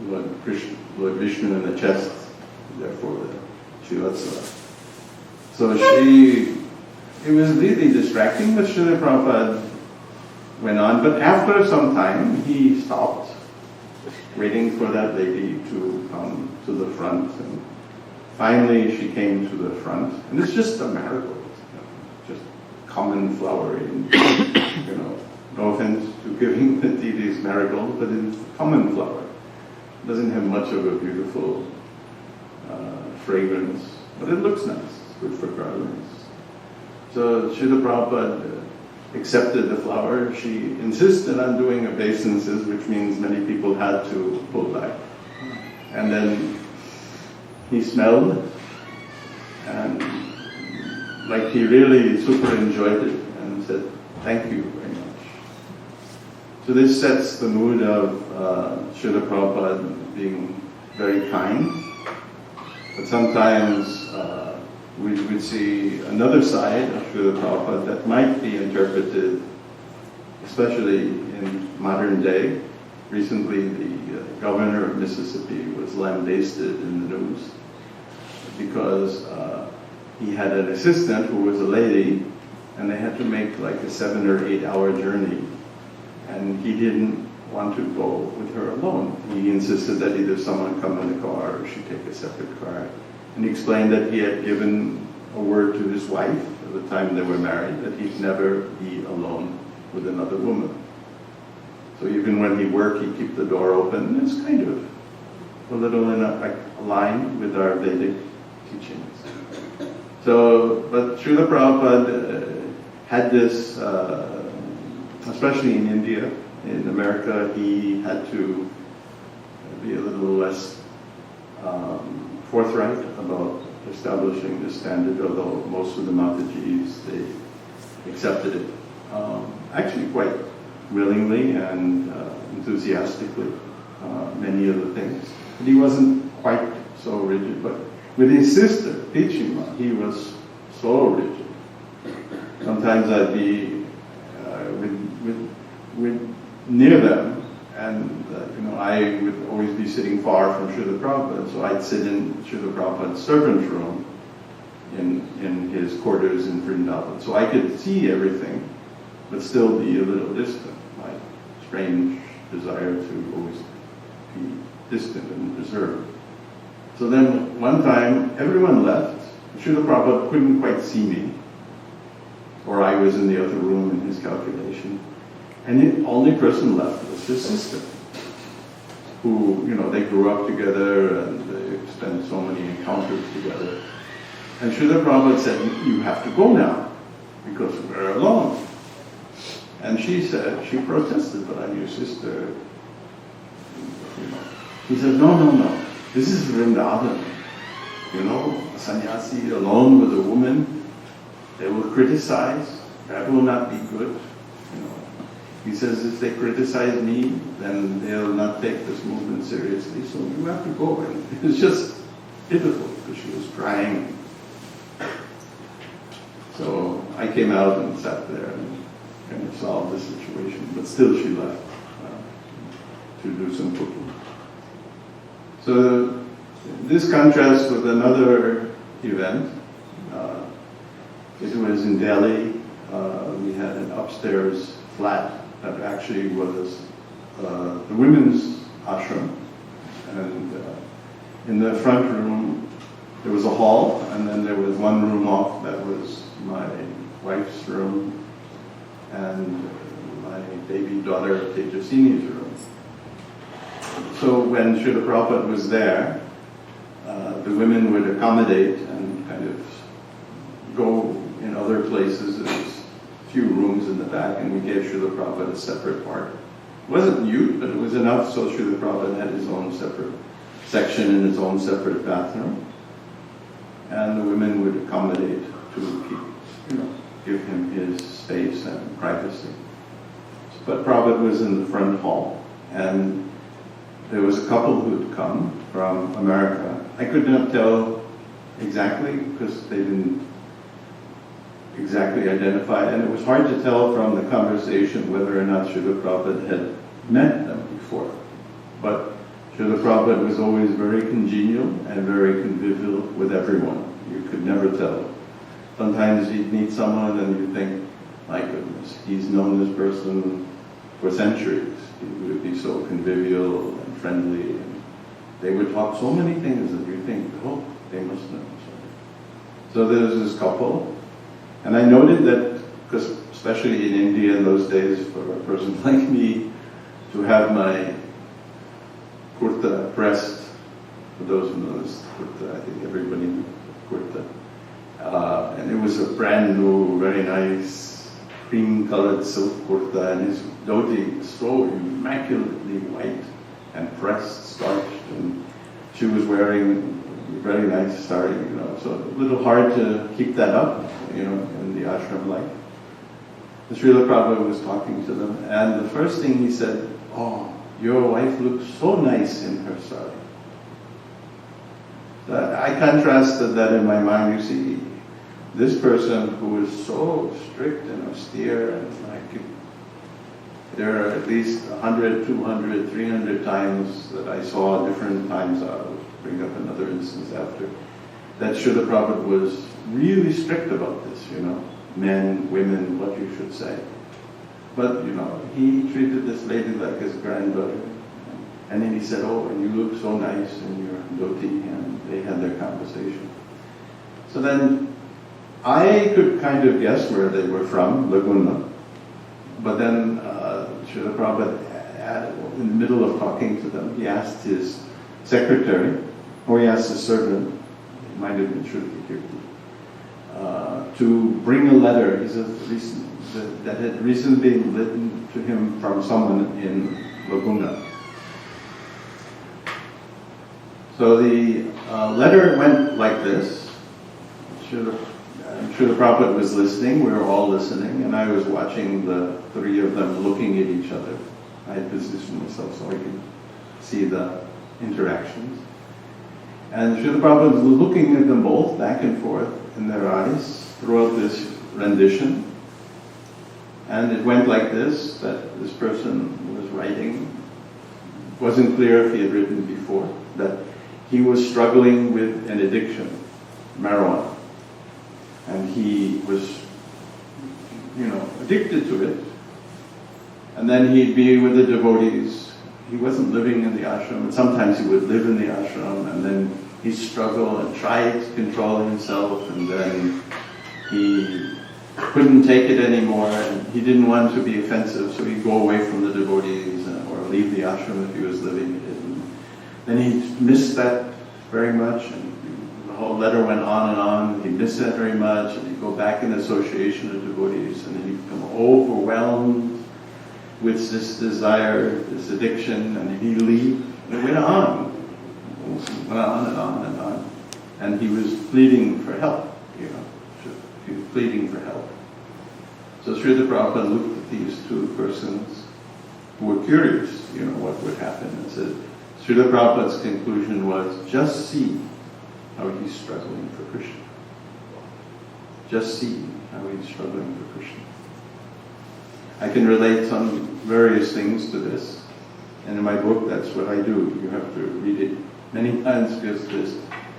Lord Vishnu in the chest, therefore the Shivatsa. So it was really distracting, but Srila Prabhupada went on, but after some time he stopped, waiting for that lady to come to the front, and finally she came to the front, and it's just a marigold, just common flowering, no offense to giving the deities marigold, but it's common flower. It doesn't have much of a beautiful fragrance, but it looks nice. It's good for garlands. So Srila Prabhupada accepted the flower. She insisted on doing obeisances, which means many people had to pull back. And then he smelled, and like he really super enjoyed it and said, "Thank you very much." So this sets the mood of Srila Prabhupada being very kind. But sometimes we would see another side of Srila Prabhupada that might be interpreted, especially in modern day. Recently, the governor of Mississippi was lambasted in the news because he had an assistant who was a lady, and they had to make like a 7 or 8 hour journey, and he didn't want to go with her alone. He insisted that either someone come in the car or she take a separate car. And he explained that he had given a word to his wife at the time they were married that he'd never be alone with another woman. So even when he worked, he'd keep the door open. It's kind of a little in line with our Vedic teachings. So, but Srila Prabhupada had this, especially in India. In America, he had to be a little less forthright about establishing the standard, although most of the Matajis, they accepted it. Actually quite willingly and enthusiastically, many of the things. But he wasn't quite so rigid. But with his sister, Pichima, he was so rigid. Sometimes I'd be near them, and I would always be sitting far from Srila Prabhupada, so I'd sit in Srila Prabhupada's servant's room in his quarters in Vrindavan. So I could see everything, but still be a little distant. My strange desire to always be distant and reserved. So then one time, everyone left. Srila Prabhupada couldn't quite see me, or I was in the other room in his calculation. And the only person left was his sister, who, they grew up together and they spent so many encounters together. And Srila Prabhupada said, "You have to go now, because we're alone." And she said, she protested, "But I'm your sister." He said, No. This is Vrindavan. A sannyasi alone with a woman, they will criticize. That will not be good. He says, if they criticize me, then they'll not take this movement seriously, so you have to go. And it was just difficult because she was crying. So I came out and sat there and kind of solved the situation, but still she left to do some cooking. So this contrasts with another event. It was in Delhi. We had an upstairs flat that actually was the women's ashram. And in the front room, there was a hall, and then there was one room off that was my wife's room and my baby daughter Tejasini's room. So when Srila Prabhupada was there, the women would accommodate and kind of go in other places. There was a few rooms in the back, and we gave Srila Prabhupada a separate part. It wasn't huge, but it was enough so Srila Prabhupada had his own separate section in his own separate bathroom. And the women would accommodate to keep, give him his space and privacy. But Prabhupada was in the front hall, and there was a couple who had come from America. I could not tell exactly because they didn't exactly identify, and it was hard to tell from the conversation whether or not Srila Prabhupada had met them before. But Srila Prabhupada was always very congenial and very convivial with everyone. You could never tell. Sometimes you'd meet someone and you think, my goodness, he's known this person for centuries. He would be so convivial and friendly. And they would talk so many things that you think, oh, they must know. So there was this couple. And I noted that, because especially in India in those days, for a person like me, to have my kurta pressed, for those who know this kurta, I think everybody knows kurta. And it was a brand new, very nice, cream-colored silk kurta, and his dhoti was so immaculately white and pressed, starched, and she was wearing, very nice story, you know. So a little hard to keep that up, you know, in the ashram life. The Srila Prabhupada was talking to them, and the first thing he said, "Oh, your wife looks so nice in her sari." I contrasted that in my mind. You see, this person who is so strict and austere, and like, there are at least 100, 200, 300 times that I saw different times. I'll bring up another instance after, that Srila Prabhupada was really strict about this, you know, men, women, what you should say. But, you know, he treated this lady like his granddaughter. And then he said, "Oh, and you look so nice in your dhoti," and they had their conversation. So then I could kind of guess where they were from, Laguna. But then Srila Prabhupada, in the middle of talking to them, he asked his secretary, or he asked his servant, it might have been Srila Kirti, to bring a letter, he said, that had recently been written to him from someone in Laguna. So the letter went like this. Srila Prabhupada was listening, we were all listening, and I was watching the three of them looking at each other. I had positioned myself so I could see the interactions. And Srila Prabhupada was looking at them both back and forth in their eyes throughout this rendition. And it went like this, that this person was writing. It wasn't clear if he had written before, that he was struggling with an addiction, marijuana. And he was, you know, addicted to it. And then he'd be with the devotees. He wasn't living in the ashram, and sometimes he would live in the ashram, and then he'd struggle and try to control himself, and then he couldn't take it anymore, and he didn't want to be offensive, so he'd go away from the devotees or leave the ashram if he was living it. And then he missed that very much, and the whole letter went on and on. He missed that very much, and he'd go back in association with devotees, and then he'd become overwhelmed with this desire, this addiction, and he'd leave. And it went on. It went on and on and on. And he was pleading for help, you know. He was pleading for help. So Srila Prabhupada looked at these two persons who were curious, you know, what would happen, and said, Srila Prabhupada's conclusion was, just see how he's struggling for Krishna. Just see how he's struggling for Krishna. I can relate some various things to this, and in my book that's what I do. You have to read it many times because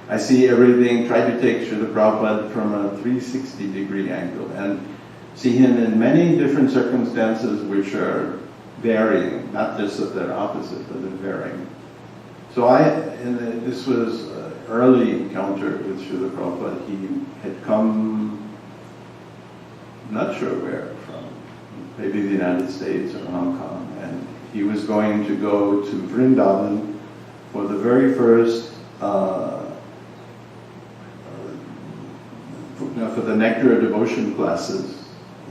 I see everything, try to take Srila Prabhupada from a 360-degree angle and see him in many different circumstances which are varying, not just that they're opposite, but they're varying. So this was an early encounter with Srila Prabhupada. He had come, not sure where from, maybe the United States or Hong Kong, and he was going to go to Vrindavan for the very first, for the Nectar of Devotion classes.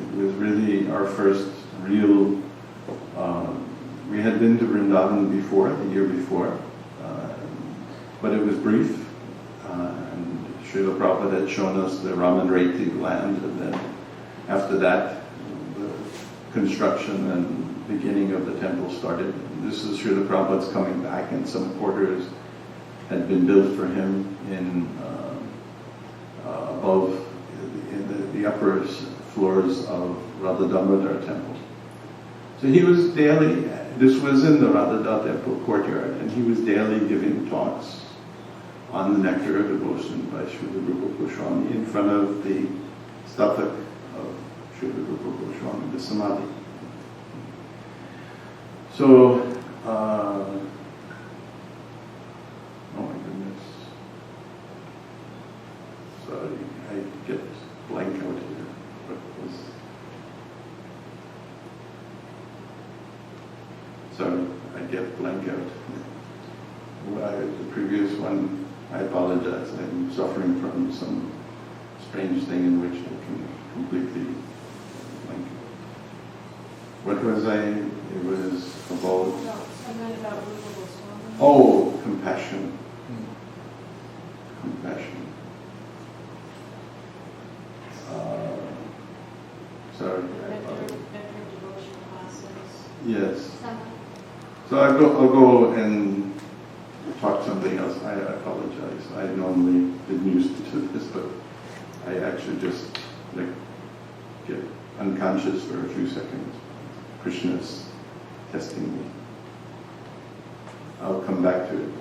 It was really our first real, we had been to Vrindavan before, the year before, but it was brief, and Srila Prabhupada had shown us the Raman Reti land, and then after that, the construction and beginning of the temple started. This is Srila Prabhupada's coming back, and some quarters had been built for him in above, in the upper floors of Radha Damodar temple. So he was daily, this was in the Radha temple courtyard, and he was daily giving talks on the Nectar of Devotion by Srila Rupa Goswami in front of the Stapak of Srila Rupa Goswami, the Samadhi. So, oh my goodness. Sorry, I get blank out here. What was... Sorry, I get blank out. The previous one, I apologize. I'm suffering from some strange thing in which I can completely blank. What was I? It was about... No, something about Rupa Goswami. Oh, compassion. Sorry. Nectar devotion classes. Yes. So I'll go and talk something else. I apologize. I normally didn't used to do this, but I actually just get unconscious for a few seconds. Krishna's testing me. I'll come back to it.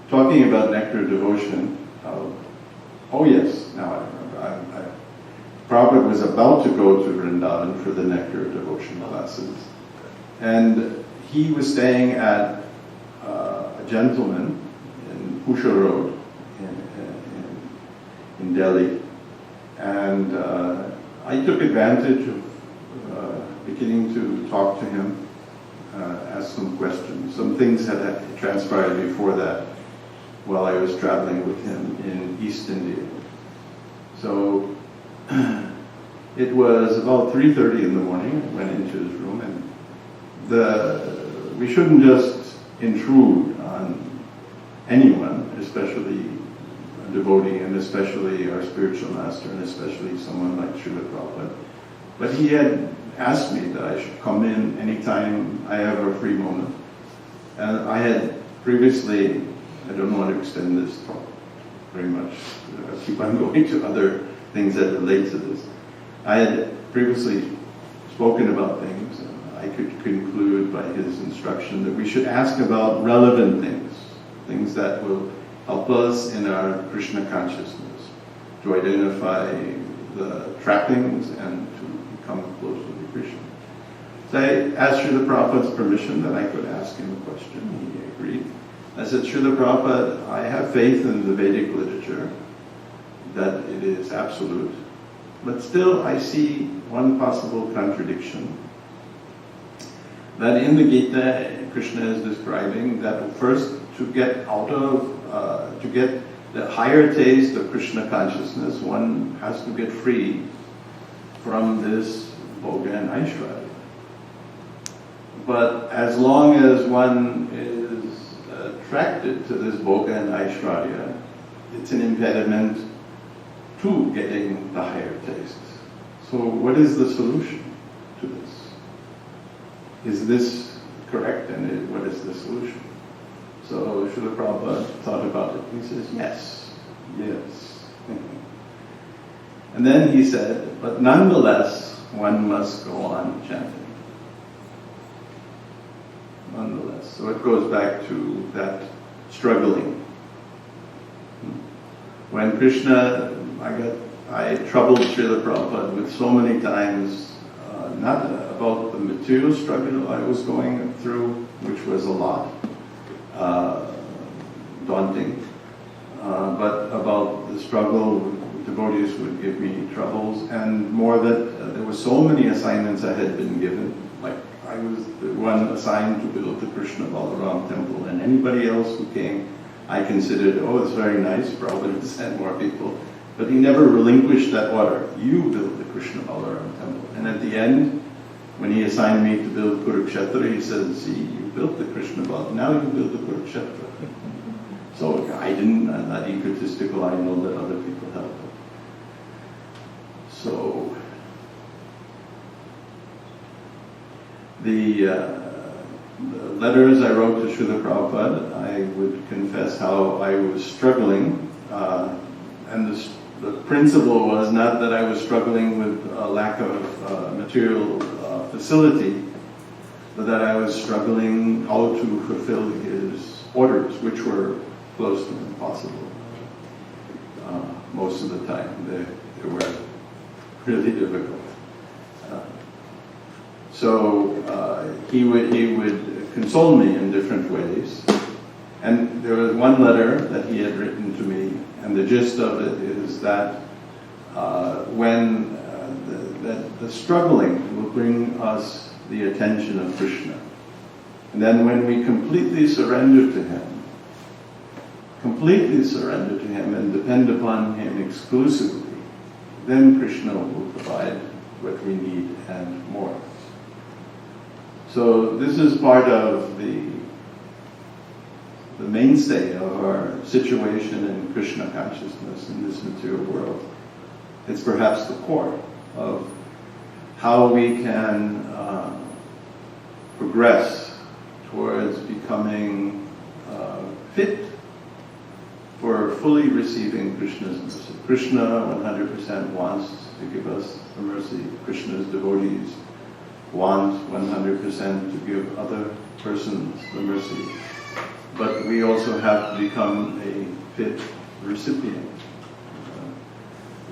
Talking about nectar devotion. Oh yes, now I remember. Prabhupada was about to go to Vrindavan for the nectar devotion classes. And he was staying at a gentleman in Pusha Road in Delhi. And I took advantage of beginning to talk to him, ask some questions. Some things had transpired before that while I was traveling with him in East India. So it was about 3:30 in the morning. I went into his room, and we shouldn't just intrude on anyone, especially a devotee, and especially our spiritual master, and especially someone like Srila Prabhupada. But he had asked me that I should come in anytime I have a free moment. And I had previously, I don't want to extend this talk very much, keep on going to other things that relate to this. I had previously spoken about things, and I could conclude by his instruction that we should ask about relevant things, things that will help us in our Krishna consciousness, to identify the trappings and to become closer to Krishna. So I asked Srila Prabhupada's permission that I could ask him a question. He agreed. I said, Srila Prabhupada, I have faith in the Vedic literature, that it is absolute, but still I see one possible contradiction. That in the Gita, Krishna is describing that first to get to get the higher taste of Krishna consciousness, one has to get free from this Bhoga and Aishwarya. But as long as one is attracted to this Bhoga and Aishwarya, it's an impediment to getting the higher taste. So what is the solution to this? Is this correct, and what is the solution? So Srila Prabhupada thought about it. He says, yes. And then he said, but nonetheless, one must go on chanting. Nonetheless. So it goes back to that struggling. When Krishna, I troubled Srila Prabhupada with so many times, not about the material struggle I was going through, which was a lot, daunting, but about the struggle. Devotees would give me troubles, and more that there were so many assignments I had been given. Like I was the one assigned to build the Krishna Balaram temple, and anybody else who came, I considered, oh, it's very nice, Prabhupada sent more people. But he never relinquished that order. You build the Krishna Balaram temple. And at the end, when he assigned me to build Kurukshetra, he said, see, you built the Krishna Balaram, now you build the Kurukshetra. So I'm not egotistical, I know that other people help. So the letters I wrote to Srila Prabhupada, I would confess how I was struggling, and the principle was not that I was struggling with a lack of material facility, but that I was struggling how to fulfill his orders, which were close to impossible. Most of the time, they were really difficult. So he would console me in different ways. And there was one letter that he had written to me, and the gist of it is that when the struggling will bring us the attention of Krishna. And then when we completely surrender to him and depend upon him exclusively, then Krishna will provide what we need and more. So this is part of the mainstay of our situation in Krishna consciousness in this material world. It's perhaps the core. of how we can progress towards becoming fit for fully receiving Krishna's mercy. Krishna 100% wants to give us the mercy. Krishna's devotees want 100% to give other persons the mercy. But we also have to become a fit recipient.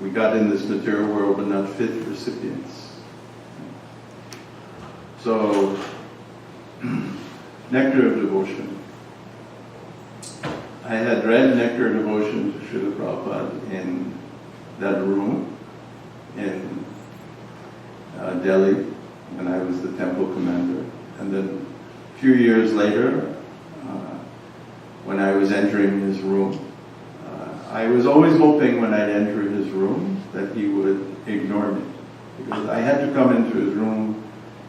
We got in this material world but not fit recipients. So, Nectar of Devotion. I had read Nectar of Devotion to Srila Prabhupada in that room in Delhi when I was the temple commander. And then a few years later, when I was entering his room, I was always hoping when I'd enter his room that he would ignore me. Because I had to come into his room.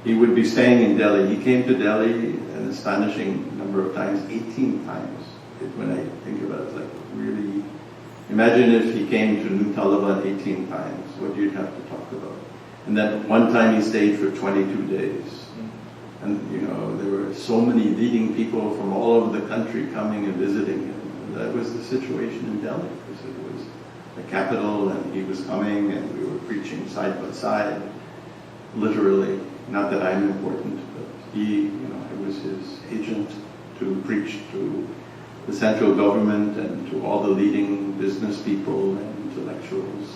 He would be staying in Delhi. He came to Delhi an astonishing number of times, 18 times. When I think about it, it's like really, imagine if he came to New Talavana 18 times, what you'd have to talk about. And then one time he stayed for 22 days. And you know, there were so many leading people from all over the country coming and visiting him. And that was the situation in Delhi, because it was the capital and he was coming and we were preaching side by side, literally. Not that I'm important, but he, you know, I was his agent to preach to the central government and to all the leading business people and intellectuals.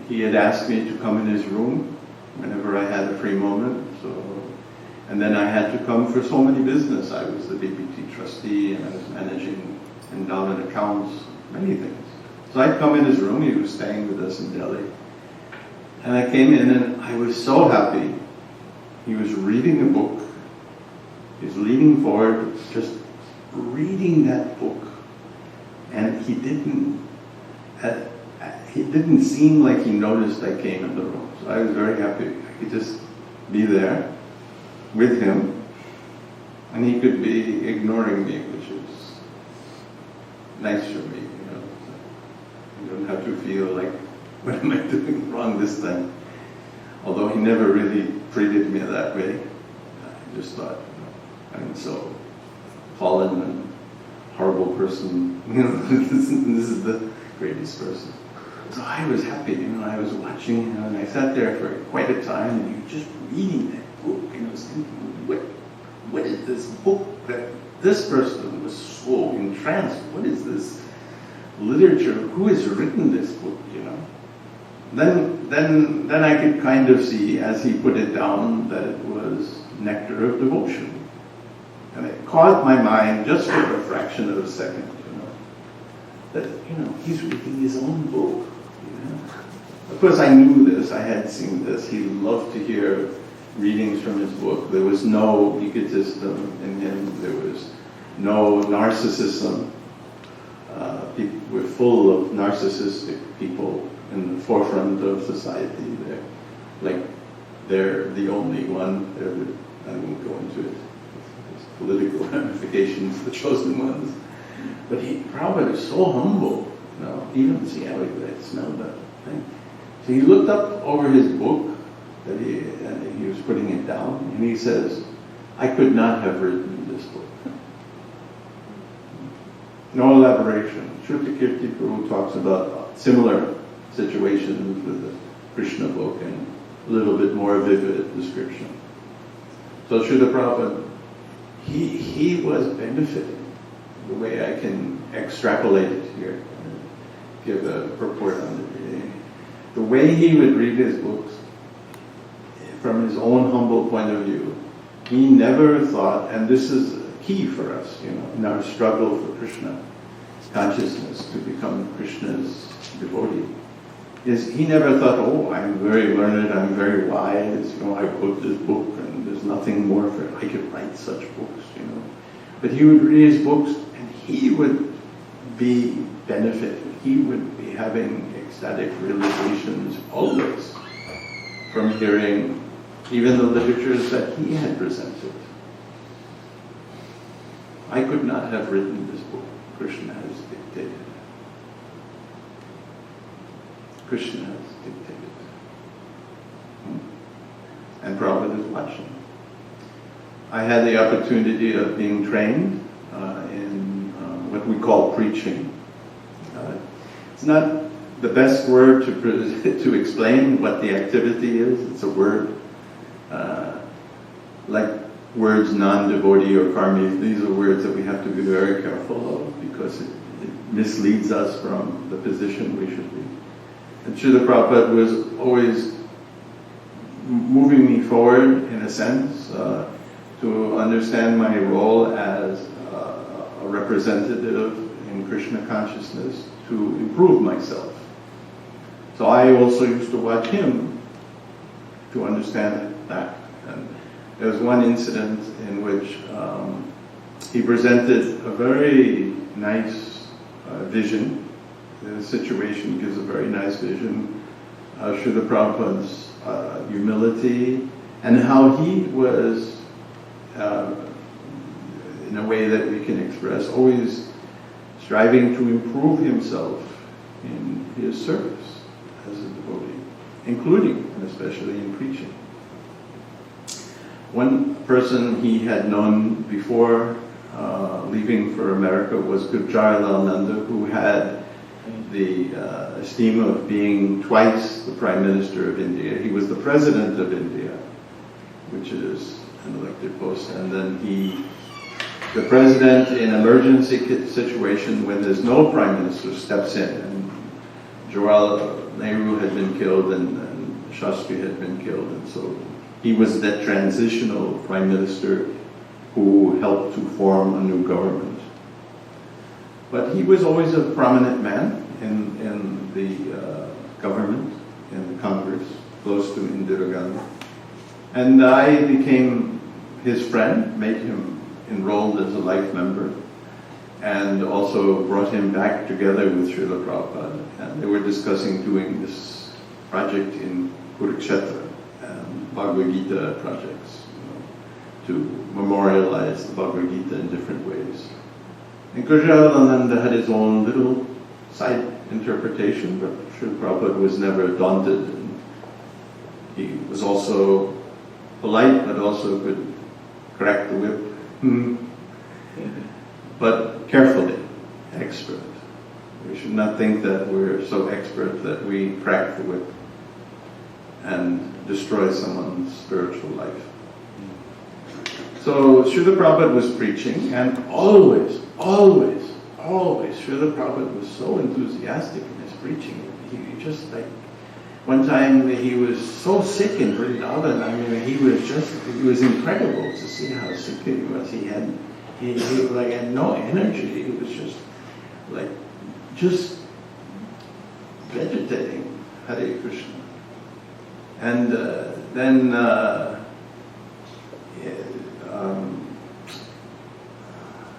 He had asked me to come in his room whenever I had a free moment. And then I had to come for so many business. I was the BPT trustee and I was managing endowment accounts, many things. So I'd come in his room. He was staying with us in Delhi. And I came in and I was so happy. He was reading a book. He was leaning forward, just reading that book. And he didn't seem like he noticed I came in the room. So I was very happy. I could just be there with him. And he could be ignoring me, which is nice for me. You know, I don't have to feel like, what am I doing wrong this time? Although he never really treated me that way. I just thought, I'm so fallen and horrible person. You know, this is the greatest person. So I was happy, you know, I was watching him and I sat there for quite a time and he was just reading that book and I was thinking, what is this book that this person was so entranced? What is this literature? Who has written this book, you know? Then I could kind of see, as he put it down, that it was Nectar of Devotion. And it caught my mind just for a fraction of a second, you know, that, you know, he's reading his own book, you know. Of course, I knew this, I had seen this. He loved to hear readings from his book. There was no egotism in him. There was no narcissism. People were full of narcissistic people in the forefront of society. They're the only one. I won't go into it. There's political ramifications, the chosen ones. But Prabhupada is so humble. You know, even see how he smelled that thing. So he looked up over his book and he was putting it down, and he says, "I could not have written this book." No elaboration. Shruti Kirti Prabhu talks about similar situations with the Krishna book and a little bit more vivid description. So Srila Prabhupada, he was benefiting, the way I can extrapolate it here, and give a purport on it. The way he would read his books, from his own humble point of view, he never thought, and this is key for us, you know, in our struggle for Krishna consciousness, to become Krishna's devotee, is he never thought, oh, I'm very learned, I'm very wise, you know, I wrote this book and there's nothing more for it. I could write such books, you know. But he would read his books and he would be benefiting. He would be having ecstatic realizations always from hearing even the literatures that he had presented. I could not have written this book. Krishna has dictated. Krishna has dictated. And Prabhupada is watching. I had the opportunity of being trained in what we call preaching. It's not the best word to explain what the activity is. It's a word like words non-devotee or karmi. These are words that we have to be very careful of because it misleads us from the position we should be. And Srila Prabhupada was always moving me forward, in a sense, to understand my role as a representative in Krishna consciousness to improve myself. So I also used to watch him to understand that. And there was one incident in which he presented a very nice vision. The situation gives a very nice vision of Srila Prabhupada's humility and how he was, in a way that we can express, always striving to improve himself in his service as a devotee, including and especially in preaching. One person he had known before leaving for America was Gujral Nanda, who had the esteem of being twice the Prime Minister of India. He was the President of India, which is an elected post, and then the President in emergency situation when there's no Prime Minister steps in, and Jawaharlal Nehru had been killed and Shastri had been killed, and so he was that transitional Prime Minister who helped to form a new government. But he was always a prominent man in the government, in the Congress, close to Indira Gandhi. And I became his friend, made him enrolled as a life member, and also brought him back together with Srila Prabhupada. And they were discussing doing this project in Kurukshetra, Bhagavad Gita projects, to memorialize the Bhagavad Gita in different ways. And Gujralananda had his own little side interpretation, but Srila Prabhupada was never daunted. And he was also polite, but also could crack the whip. But carefully, expert. We should not think that we're so expert that we crack the whip and destroy someone's spiritual life. So Srila Prabhupada was preaching, and always, Srila Prabhupada was so enthusiastic in his preaching. He just like, one time he was so sick in Vrindavan, I mean, it was incredible to see how sick he was. He had no energy. He was just vegetating, Hare Krishna. And then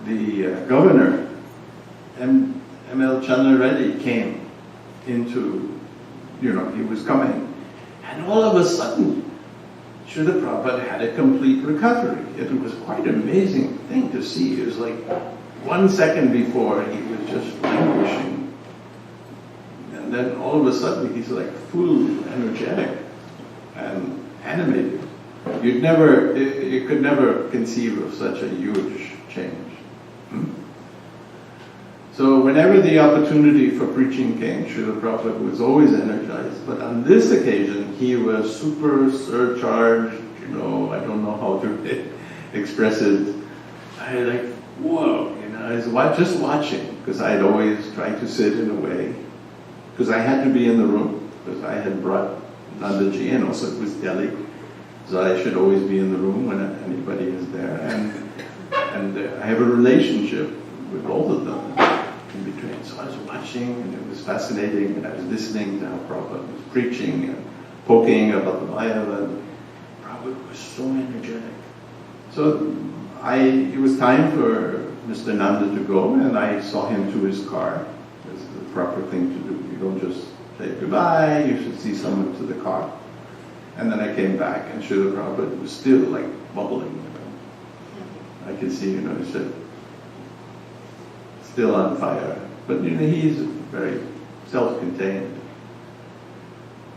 the governor, M.L. Chandra Reddy, came into, he was coming, and all of a sudden, Srila Prabhupada had a complete recovery. It was quite an amazing thing to see. It was like 1 second before he was just languishing, and then all of a sudden he's like full energetic and animated. You could never conceive of such a huge change. So whenever the opportunity for preaching came, Srila Prabhupada was always energized. But on this occasion, he was super surcharged. I don't know how to express it. I like, whoa, I was just watching, because I'd always tried to sit in a way, because I had to be in the room, because I had brought Nandaji, and also it was Delhi, so I should always be in the room when anybody is there. And I have a relationship with both of them in between. So I was watching, and it was fascinating, and I was listening to how Prabhupada was preaching and poking about the Maya, and Prabhupada was so energetic. So it was time for Mr. Nanda to go, and I saw him to his car. It's the proper thing to do. You don't just say goodbye, you should see someone to the car. And then I came back, and Srila Prabhupada was still like bubbling. I could see, he said, still on fire. But he's very self-contained.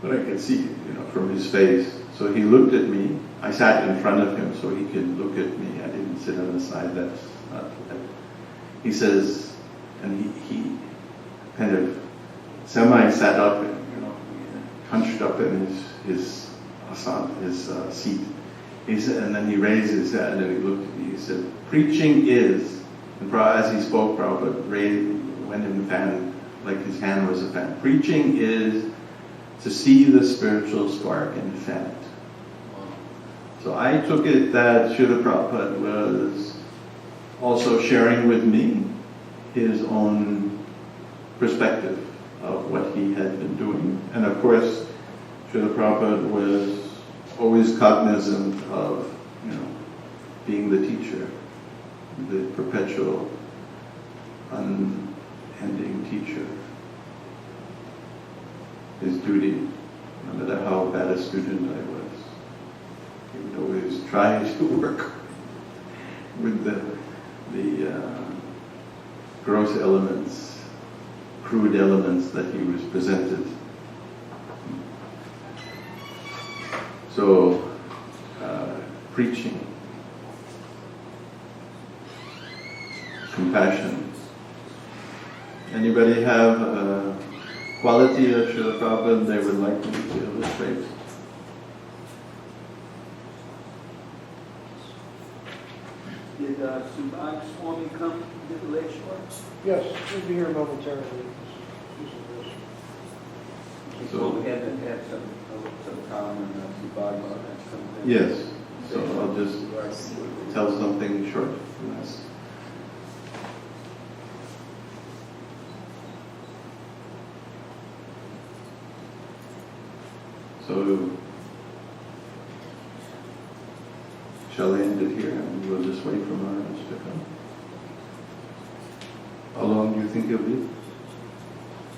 But I could see, from his face. So he looked at me. I sat in front of him so he could look at me. I didn't sit on the side. That's not right. He says, and he kind of sat up and hunched up in his seat. He said, and then he raised his head and he looked at me. He said, "Preaching is," and as he spoke, Prabhupada went in the fan like his hand was a fan. "Preaching is to see the spiritual spark and fan it." So I took it that Srila Prabhupada was also sharing with me his own perspective of what he had been doing. And of course, Srila Prabhupada was always cognizant of, being the teacher, the perpetual, unending teacher. His duty, no matter how bad a student I was, he would always try to work with the gross elements, crude elements that he was presented. So, preaching, compassion. Anybody have a quality of Srila Prabhupada they would like me to illustrate? Did Subhag Swami come to the Lakeshore? Yes, we'll be here momentarily. So we had some common Subhag something. Yes. So I'll just tell something short from this. So, shall I end it here and we'll just wait for Maharaj to come? How long do you think it'll be?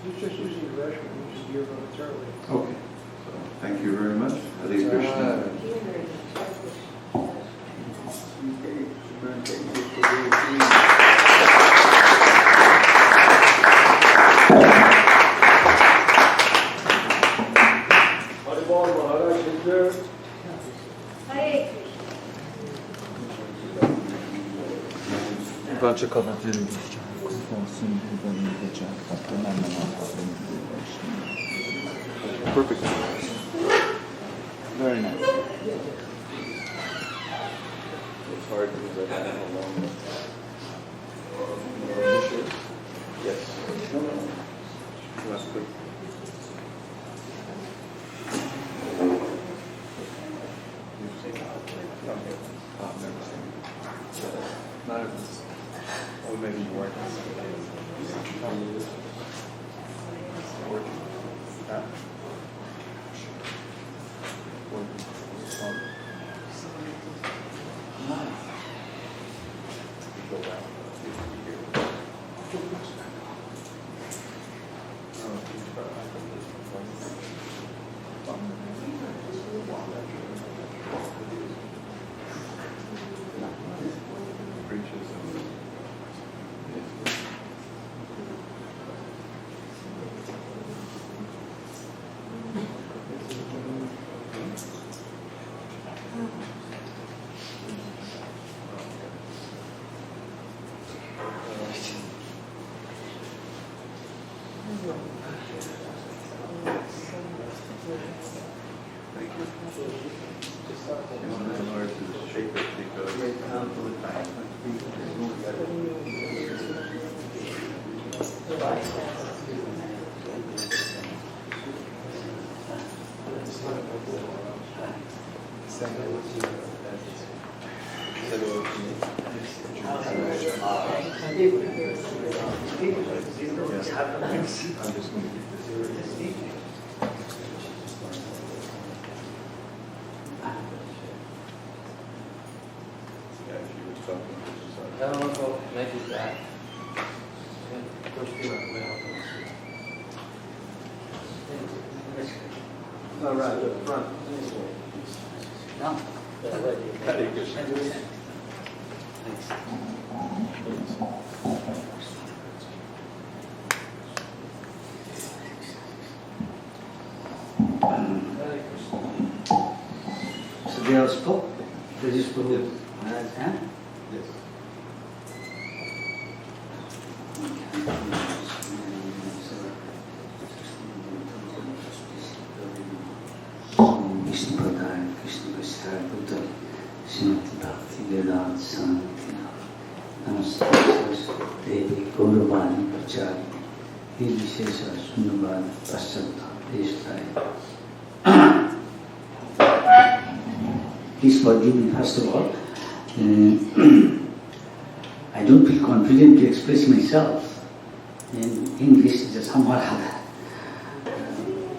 He's just using the restroom, we should be here momentarily. Okay. So, thank you very much. Hare Krishna. Perfect. Very nice. It's hard because I don't know how long. Yes. No. That's good. I've never seen it. Not even. Oh, maybe you weren't. All right, up front. Hare Krishna. they all spoke. They spoke. Yes. Huh? Yes. Vishnu Pradhan, Krishna Prasad, Buddha, Srimati Bhakti, Vedanta, Santi, Namaste, Devi, Gauravani, Prachari, Vishesha, Sunnavan, Paschata, Deshtai. Please forgive me, first of all. I don't feel confident to express myself in English, just somewhat other.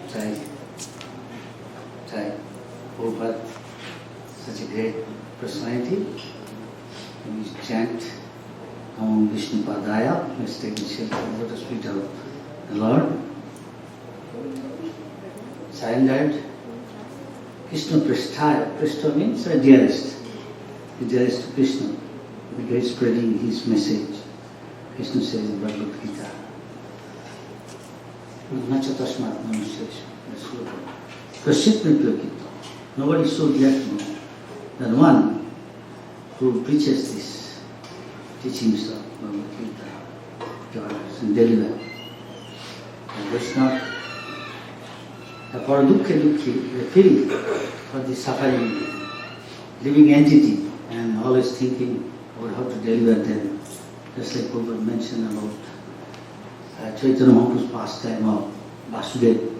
Try. Prabhupada, such a great personality. We chant Om Vishnu Padaya, let's take the shelter of the lotus feet of the Lord. Surrendered. Krishna Prasthaya. Prasthaya means dearest. The dearest to Krishna. The great spreading his message. Krishna says in Bhagavad Gita. Nacha tasmat manushesha. Prashit pripyokita. Nobody is so dear to me than one who preaches this teachings of Bhagavad Gita to others and deliver. And Vaishnava, the paradukha the feeling for the suffering living entity and always thinking about how to deliver them. Just like Prabhupada mentioned about Chaitanya Mahaprabhu's pastime of Vasudeva.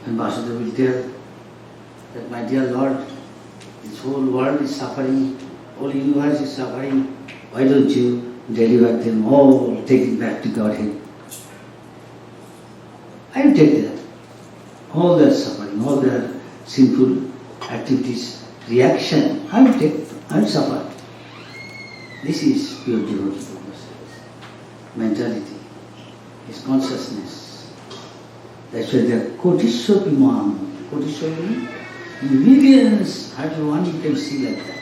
And Vasudeva will tell that, my dear Lord, this whole world is suffering, whole universe is suffering, why don't you deliver them all, take it back to Godhead? I will take them. All their suffering, all their sinful activities, reaction, I will take them, I will suffer. This is pure devotee mentality, his consciousness. That's why there are Kotishwar Imam. Kotishwar means in millions, hardly one you can see like that.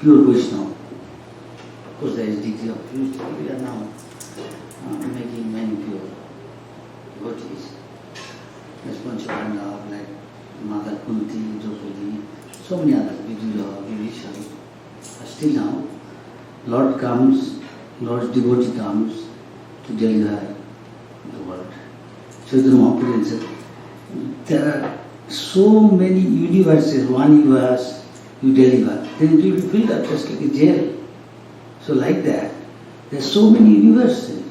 Pure Vaishnava. Of course there is degree of purity. We are now making many pure devotees. There's Panchapandav, like Mother Kunti, Draupadi, so many others, Vidura, Vivishal. But still now, Lord comes, Lord's devotee comes to deliver the world. Chaitanya Mahaprabhu said, there are so many universes, one universe you deliver, then it will be filled up just like a jail. So like that, there are so many universes.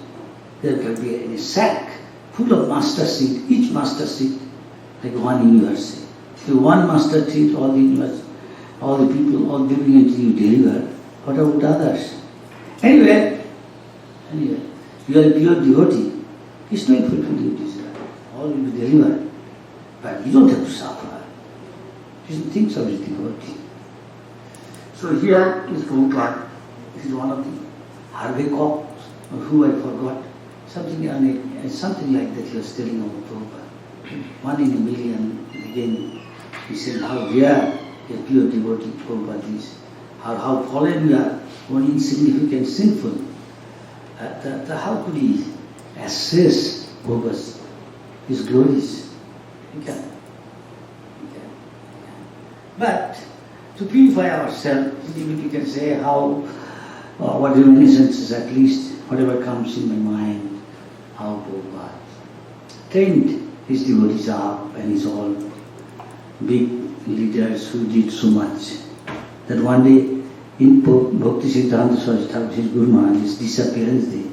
There can be a sack full of master seed, each master seed like one university. If one master treats all the universe, all the people, all living entities you deliver, what about others? Anyway, you are a pure devotee. Krishna will fulfill your desire. All will be delivered. But you don't have to suffer. Krishna thinks of his devotee. So here is Prabhupada. This is one of the Harvey-Cox, or who I forgot. Something like that he was telling about Prabhupada. 1 in a million. Again, he said how rare a pure devotee Prabhupada is. How fallen we are, one insignificant, sinful. How could he assess Prabhupada's his glories? He can. But to purify ourselves, we can say how, what reminiscences at least, whatever comes in my mind, how Prabhupada trained his devotees up and his all big leaders who did so much. That one day in Bhakti Siddhanta Saraswati Thakur, his Guru Maharaj's disappearance day,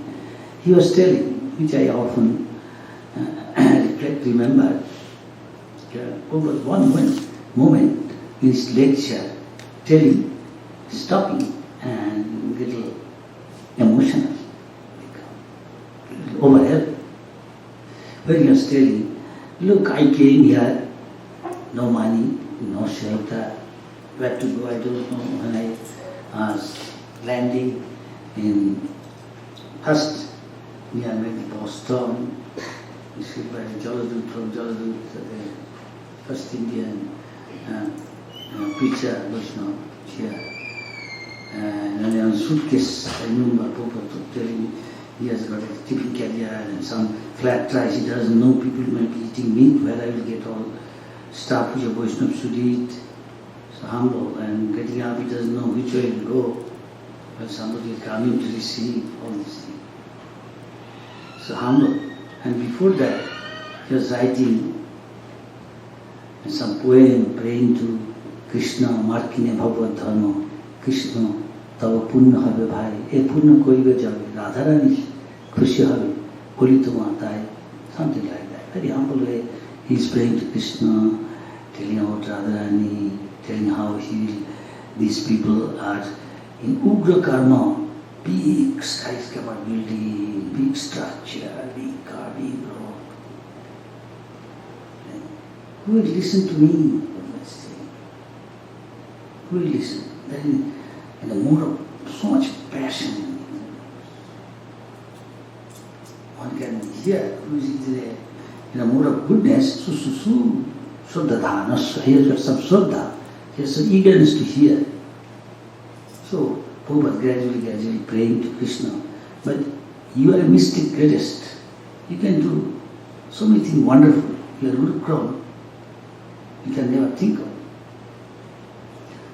he was telling, which I often remember, over one moment in his lecture, telling, stopping and little emotional, overhelped. When he was telling, look, I came here, no money, no shelter, where to go, I don't know. When I was landing in first near maybe Boston, received by Jaladut from Jaladut, the first Indian preacher, Vaishnava here. And on suitcase, I remember Prabhupada telling me he has got a tiffin carrier and some flat rice. He doesn't know people might be eating meat, where I will get all stuff which a Vaishnava should eat. so humble, and getting up, he doesn't know which way to go. When somebody is coming to receive all these things. So humble. And before that, he was writing some poem praying to Krishna, Markine Bhagavad Dharma, Krishna, Tava Punna Habe Bhai, E Punna Koribe Jabe, Radharani Khushi Habe, Polito Matai, something like that. Very humble way. He is praying to Krishna, telling about Radharani, telling how these people are in Ugra Karma, big skyscraper building, big structure, big car, big road. Who will listen to me? Who will listen? Then in a mood of so much passion, one can hear who is in a mood of goodness, Shuddha, he has got some Shuddha, he has some eagerness to hear. So, Prabhupada gradually praying to Krishna. But you are a mystic greatest. You can do so many things wonderful. You are Rupa Crown. You can never think of.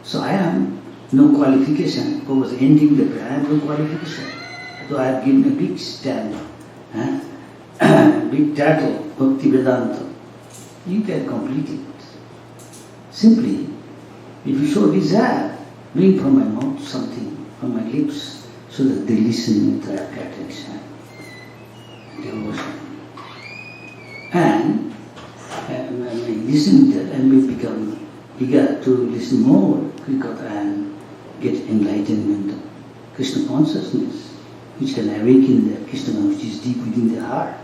So I am no qualification. Prabhupada was ending the prayer. I have no qualification. So I have given a big stand, big title, Bhakti Vedanta. You can complete it. Simply, if you show desire, bring from my mouth something, from my lips, so that they listen with rapt attention, devotion. And when we listen to that, and we become eager to listen more, quicker, and get enlightenment of Krishna consciousness, which can awaken the Krishna which is deep within their heart,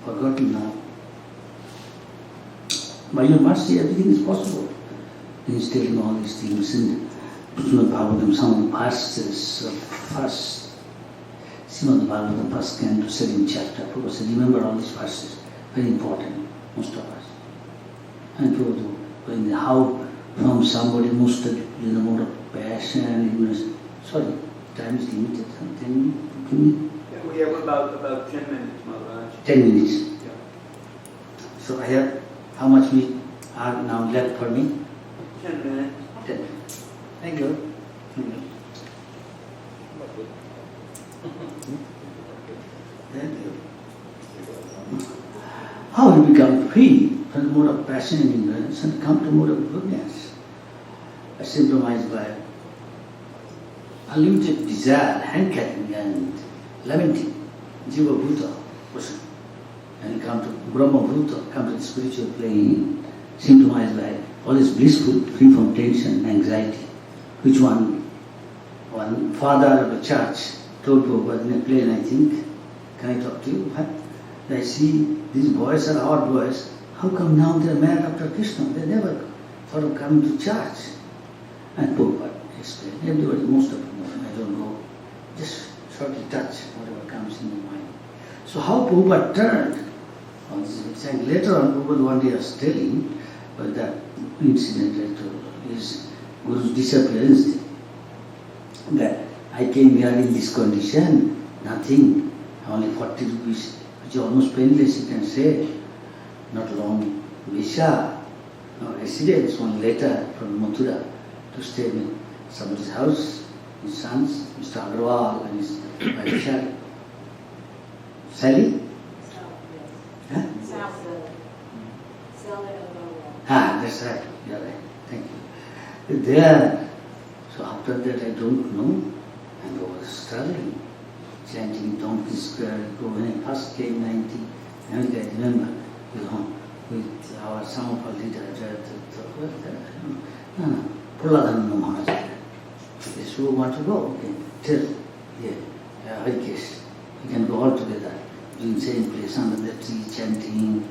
forgotten now. By your mercy, everything is possible. He is telling all these things in Srimad Bhagavatam, some of the verses of first Srimad Bhagavatam, first canto, 7th chapter. Prabhupada said, remember all these verses, very important, most of us. And Prabhupada, how from somebody most in the mode of passion, sorry, time is limited, 10 minutes? Yeah, we have about 10 minutes, Maharaj. 10 minutes. Yeah. So I have, how much we are now left for me? 10 minutes. 10 minutes. Thank you. Thank you. How we become free from the mode of passion and ignorance and come to the mode of goodness, symptomized by unlimited desire, hankering and lamenting, Jiva Bhuta person, and come to Brahma Bhuta, come to the spiritual plane, symptomized by all this blissful, free from tension and anxiety, which one father of the church told Prabhupada in a plane, I think, can I talk to you? I see these boys are our boys, how come now they are mad after Krishna? They never thought of coming to church. And Prabhupada explained, everybody, most of them, I don't know, just shortly touch whatever comes in your mind. So how Prabhupada turned, and later on Prabhupada one day was telling that incident to his Guru's disappearance, that I came here in this condition, nothing, only 40 rupees, which is almost painless, you can say, not long visa, no residence, one letter from Mathura to stay in somebody's house, his sons, Mr. Agrawal and his wife Sally. Huh? That's right, you're right, thank you. There, so after that I don't know, and I was struggling, chanting Donkey Square, when I first came 90, and I remember, with some of our leaders, Talavana Maharaj. Yes, who want to go? Okay, tell, Harikesh, we can go all together, doing the same place, under the tree, chanting,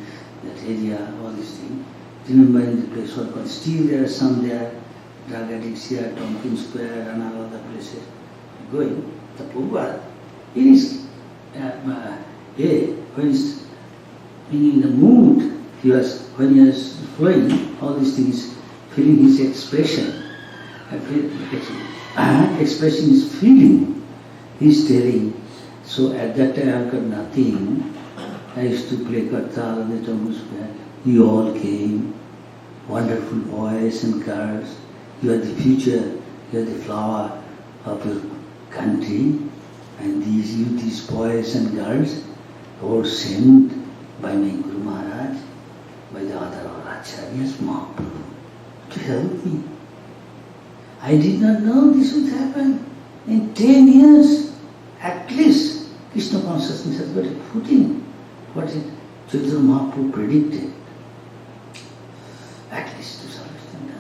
that area, all these things. Remembering the place was called still there are some there, drug addicts here, Tompkins Square and all other places. Going, the Prabhupada, in his, when he's in the mood, when he was flowing, all these things, feeling his expression, expressing his feeling, he's telling, so at that time I've got nothing, I used to play Kartal and the Tompkins Square. You all came, wonderful boys and girls, You are the future, you are the flower of your country, and these boys and girls were sent by my Guru Maharaj, by the other Acharyas, Mahaprabhu, to help me. I did not know this would happen. In 10 years, at least, Krishna consciousness has got a footing. What did Chaitanya Mahaprabhu predicted? At least to some extent.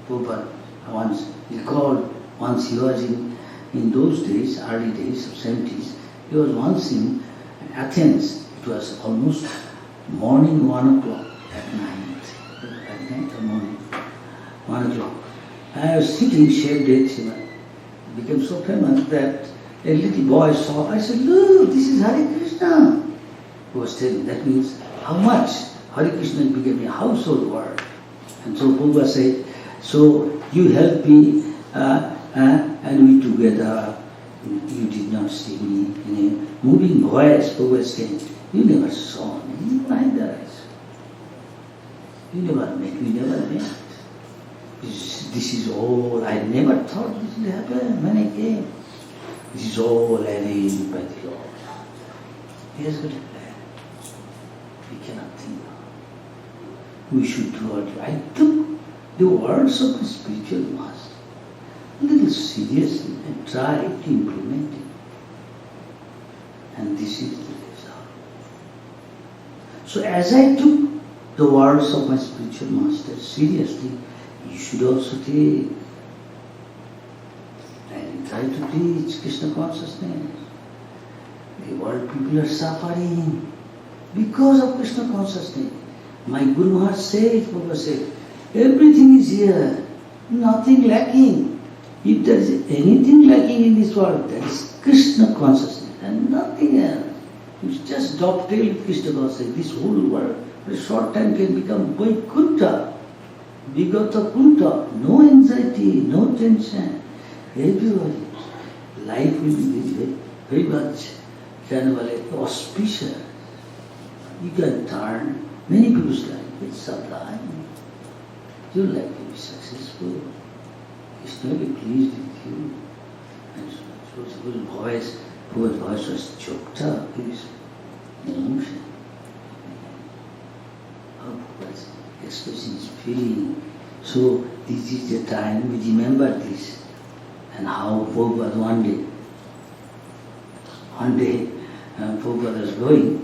Prabhupada once recalled, once he was in those days, early days of 70s, he was once in Athens. It was almost morning 1 o'clock at night or morning 1 o'clock. I was sitting shaved head, it became so famous that a little boy saw. I said, look, this is Hare Krishna. He was telling, that means how much Hare Krishna became a household word. And so Prabhupada said, so you help me and we together. You did not see me in a moving voice. Prabhupada said, you never saw me, neither I saw. You never met, we never met. This is all, I never thought this would happen when I came. This is all arranged by the Lord. He has got a plan. We cannot think of. We should do what I took the words of the spiritual master a little seriously and tried to implement it. And this is the result. So as I took the words of my spiritual master seriously, you should also take and try to teach Krishna consciousness. The world people are suffering because of Krishna consciousness. My Guru Maharaj said, Prabhupada said, everything is here, nothing lacking. If there is anything lacking in this world, that is Krishna consciousness and nothing else. You just dovetail with Krishna consciousness. This whole world, for a short time, can become Vaikuntha. Vigata Kunta, no anxiety, no tension. Everybody, life will be very much kind of like auspicious. You can turn many people's life. It's sublime. You like to be successful. Krishna will be pleased with you. And so his voice was choked up. His emotion. Prabhupada's expressing his feeling. So this is the time we remember this. And how Prabhupada one day Prabhupada was going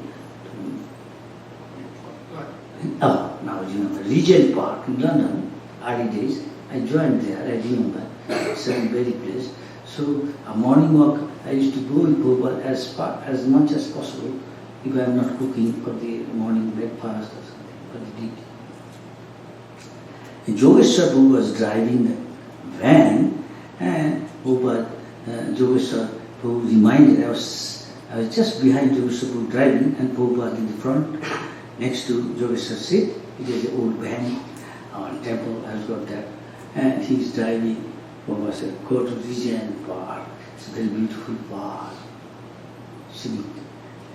to, now I remember, Regent Park in London, early days. I joined there, I remember, it's a very place. So a morning walk, I used to go with Prabhupada as much as possible if I am not cooking for the morning breakfast or something, for the duty. Yogeshwar Prabhu was driving the van, and Yogeshwar Prabhu reminded, I was just behind Yogeshwar Prabhu driving, and Prabhupada in the front, next to Yogeshwar's seat. It is an old van, temple has got that, and he's driving. Prabhupada said, go to Regent Park. It's a very beautiful park. See,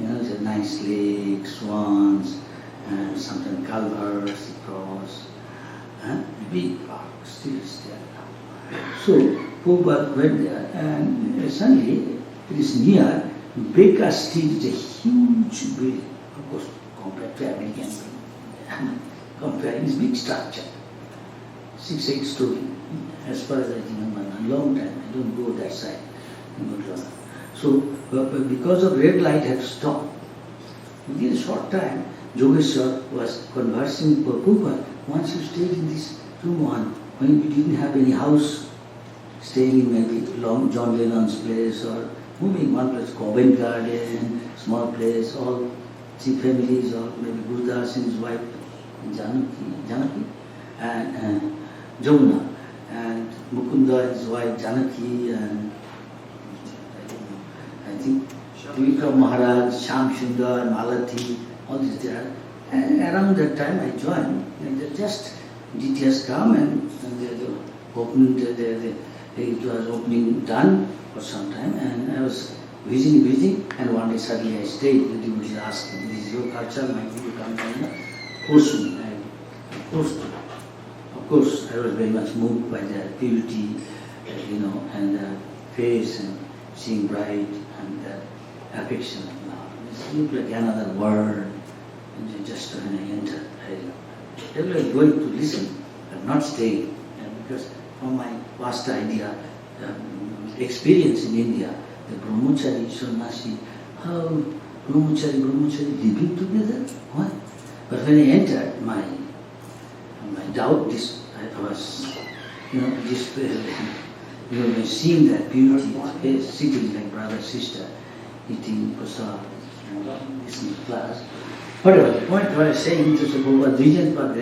it's a nice lake, swans, and sometimes culverts across. Big park, still is there now. So Prabhupada went there, and suddenly it is near Baker Street. Is a huge building, of course, compared to American building. Comparing is big structure, 6-8 story. As far as I remember, a long time I don't go that side. So because of red light, I had to stop. Within a short time, Yogeshwar was conversing with Prabhupada. Once you stayed in this room when we didn't have any house, staying in maybe John Lennon's place or moving one place, Covent Garden, small place, all 3 families, or maybe Gurudas and his wife, Janaki, and Jamuna, and Mukunda and his wife Janaki, and I think Vikram Maharaj, Sham Sundar, Malati, all these there. And around that time I joined, and just DTS come and the opening, it was opening done for some time, and I was visiting, and one day suddenly I stayed. The devotees asked me, this is your culture, my people come to force me. I forced to. Of course, I was very much moved by the purity, and the face and seeing bright and the affection and love. It looked like another world. And just when I entered, I was going to listen, but not stay, because from my vast idea, experience in India, the brahmachari, sannyasi, how brahmachari living together? What? But when I entered, my doubt, I was, seeing that beauty, sitting like brother, sister, eating prasad, listening to class. Whatever, the point what I was saying, just about regions were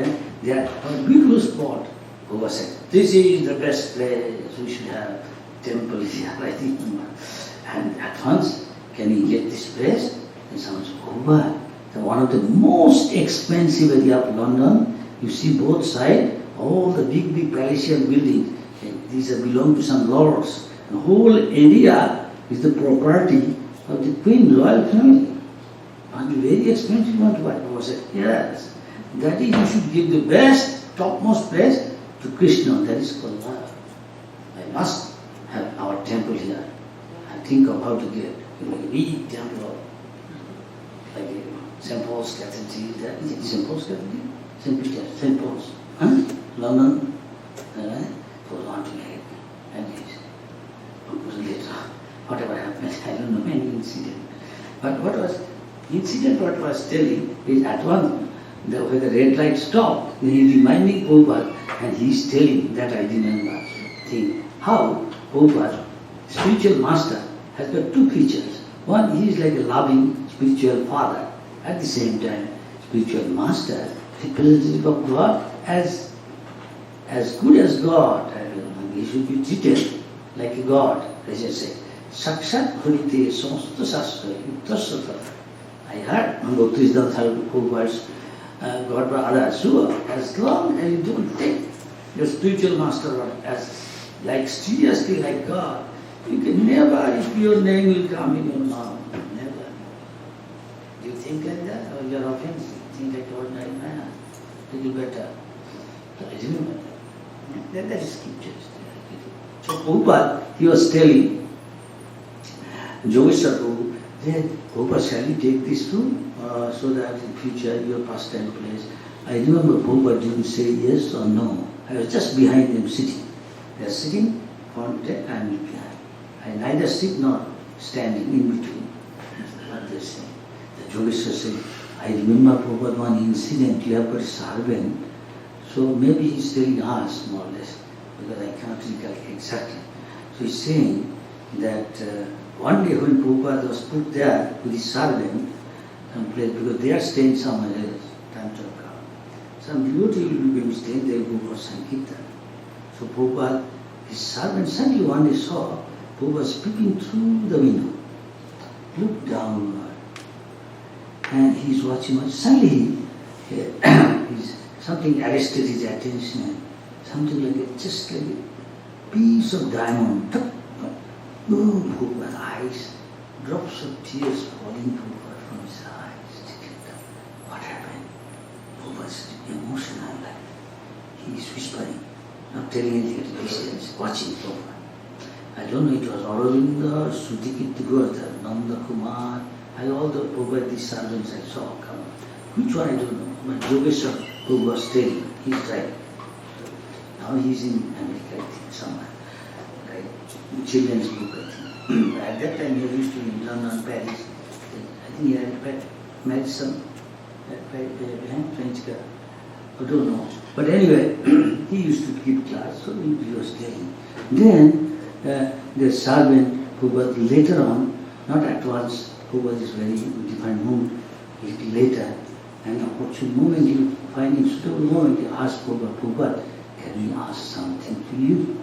there are a beautiful spot. Baba said, this is the best place, we should have temple here, I think. And at once, can we get this place? And someone said, Baba, one of the most expensive area of London, you see both sides, all the big palatial buildings, and these belong to some lords. The whole area is the property of the Queen royal family. And very expensive one to buy. I said, yes, that is, you should give the best, topmost place to Krishna. That is called love. I must have our temple here. I think of how to get a big temple, like St. Paul's Cathedral. Is it St. Paul's Cathedral? St. Peter's, St. Paul's, London. For one to make, and it was later. Whatever happened, I don't know any incident. But what was telling is at once, when the red light stopped, then he reminding Prabhupada, and he is telling that I remember thing. How Prabhupada, spiritual master, has got two features. One, he is like a loving spiritual father. At the same time, spiritual master, representative of God, as good as God. He should be treated like a God, as I say. Sakshat Bharite Samasta Sastra Yuktasata. I heard Bhakti Prabhupada's God Brother, sure, as long as you don't take your spiritual master as like seriously like God, you can never, if your name will come in your mouth, never. Do you think like that? Or you are offensive? Think like ordinary man? Little better. So I remember that. That is scriptures. So Prabhupada, he was telling Yogeshwar Prabhu, that Prabhupada, shall you take this too? So that in future your pastime place. I remember Prabhupada didn't say yes or no. I was just behind them sitting. They are sitting, front and I am behind. I neither sit nor standing in between. That's what they say. The Yogeshwar said, I remember Prabhupada one incident, you have got a servant. So maybe he's telling us more or less, because I cannot recall exactly. So he's saying that one day when Prabhupada was put there with his servant, because they are staying somewhere else, time to come. Some devotee will be staying there, go for Sankirtan. So Prabhupada, his servant suddenly one day saw Prabhupada peeping through the window, looked downward, and he's watching. Suddenly, something arrested his attention, something like just like a piece of diamond. Oh, Prabhupada's eyes, drops of tears falling from his eyes. What happened? Prabhupada's emotional, like he is whispering, not telling anything at a distance, watching Prabhupada. I don't know, it was Aurobindo, Sudhikirtigurta, Nanda Kumar, all the Prabhupada, these servants I saw come. Which one I don't know, but Yogeshwar Prabhu was telling, he's right. Now he's in America, I think, somewhere. Right? Children's book, I think. At that time he used to be in London, Paris. I think he had married some French girl. I don't know. But anyway, he used to keep class, so he was telling. Then the servant who was later on, not at once, who was this very different mood, a little later, and opportune moment, you find in suitable moment, you ask Prabhupada, can we ask something to you?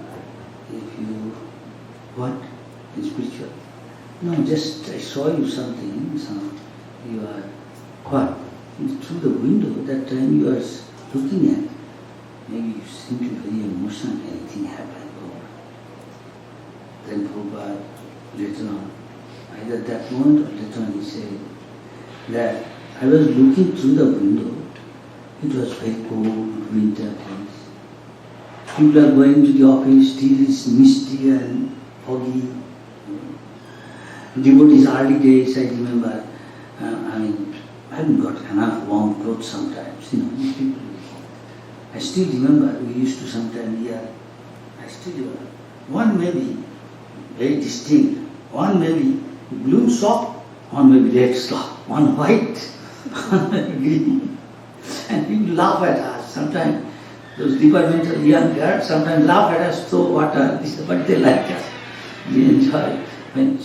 If you, what? In spiritual? No, just I saw you something, you are, what? Through the window, that time you are looking at, maybe you seem to be very emotional, anything happened. Then Prabhupada, later on, either that moment or later on, he said that I was looking through the window. It was very cold, winter days. People are going to the office, still it's misty and foggy. Devotees early days, I remember, I haven't got enough warm clothes sometimes, people. I still remember, we used to sometimes hear, I still remember, one may be very distinct, one may be blue sock, one may be red sock, one white, one may be green. And people laugh at us. Sometimes those departmental young girls sometimes laugh at us, throw water, but they like us. We enjoy. When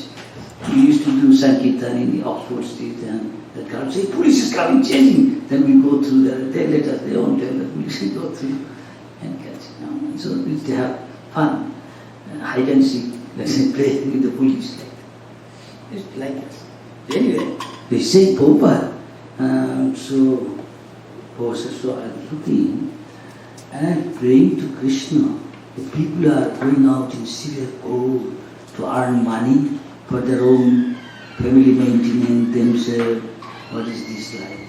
we used to do Sankirtan in the Oxford Street, and the crowd say, police is coming, changing. Then we go through there, they let us, they won't tell the police, we go through and catch it. So we used to have fun, hide and seek, let's say, play with the police. It's like us. Anyway, they say, Prabhupada, so I'm looking and I'm praying to Krishna. The people are going out in severe cold to earn money for their own family maintenance, themselves. What is this like?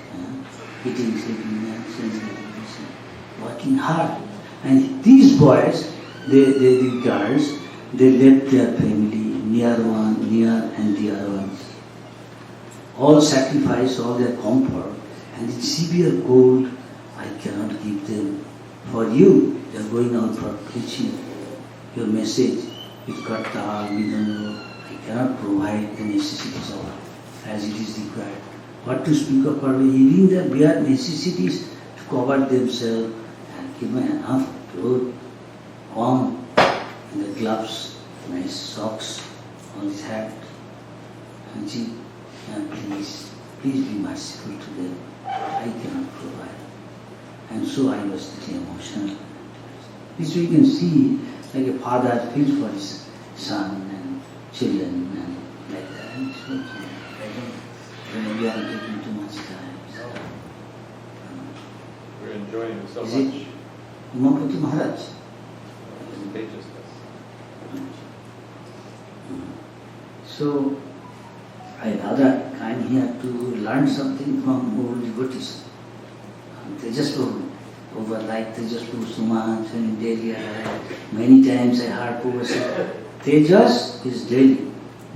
Eating, sleeping, and working hard. And these boys, the girls, they left their family, near and dear ones. All sacrifice, all their comfort, and in severe cold, I cannot give them. For you, they are going out for preaching your message with Karta, Vidano. I cannot provide the necessities of life as it is required. What to speak of for giving their bare necessities to cover themselves and give them enough clothes, warm, and the gloves, nice socks, on his hat. And she, please be merciful to them. I cannot provide. And so I was little emotional. This we can see like a father feels for his son and children and like that. And so, maybe I'm taking too much time. So, We're enjoying it so is much. it Umaputi Maharaj? Contagious. So, I rather I'm here to learn something from old devotees. Tejas over like Tejas Prabhu so much, and in Delhi many times I heard Prabhu say, Tejas is Delhi.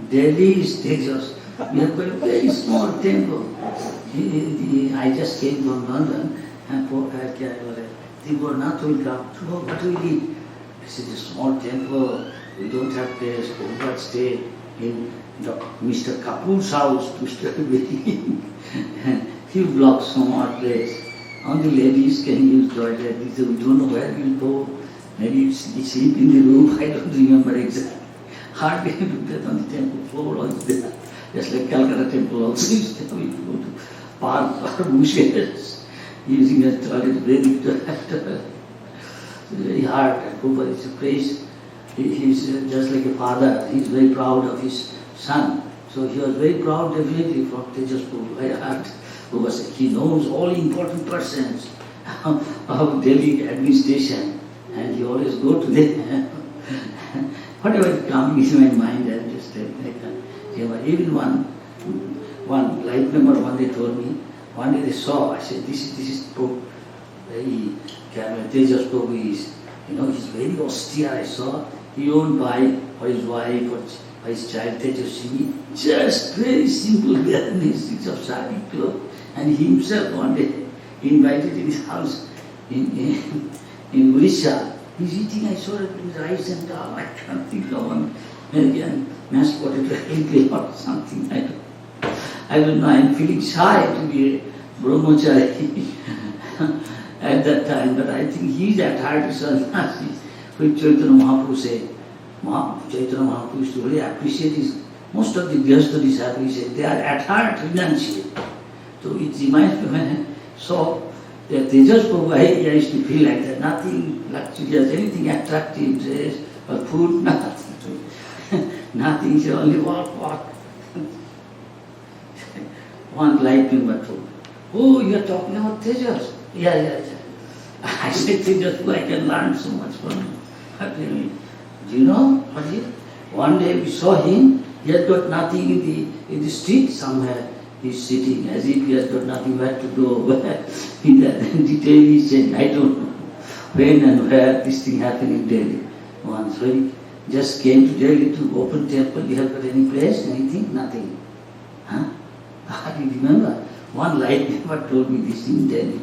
Delhi is Tejas. We have got a very small temple. I just came from London and Tibornath will come. What will we eat? I said, a small temple, we don't have place. Prabhupada stay in Mr. Kapoor's house to stay with him. Few blocks from our place. Only ladies can use toilet. We don't know where we'll go. Maybe we sleep in the room. I don't remember exactly. Hardly looked at on the temple floor also there. Just like Calcutta temple also used to go to park or bushes using a toilet, very toilet. Very hard. And Prabhupada is a praise. He's just like a father. He's very proud of his son. So he was very proud definitely from Tejas Prabhu. I heard Prabhupada said he knows all important persons of Delhi administration and he always go to them. Whatever is coming in my mind, I just even one life member one day told me, one day they saw, I said, this is Prabhu, very Tejas Prabhu is, he's very austere, I saw. He won't buy for his wife or for his child Tejaswini, just very simple garments of sari clothes. And he himself one day invited in his house in Odisha. He's eating, I saw it with rice and dal. I can't think of one, maybe a mashed potato or something. I don't know, I'm feeling shy to be a brahmachari at that time, but I think he's at heart to sannyasi. Which Chaitanya Mahaprabhu said, Chaitanya Mahaprabhu used to really appreciate his, most of the Vyasthadis appreciate, they are at heart renunciate. So it reminds me when I saw that Tejas Prabhu, I used to feel like that, nothing luxurious, anything attractive, dress or food, nothing. Nothing, so only walk. One life member told, oh, you are talking about Tejas? Yeah. I said, Tejas Prabhu, I can learn so much from him. Do you know what he? One day we saw him, he had got nothing in the street somewhere. He's sitting as if he has got nothing where to go. In detail he said, I don't know. when and where this thing happened in Delhi. Once when he just came to Delhi to open temple, you have got any place, anything? Nothing. Huh? I remember one light never told me this in Delhi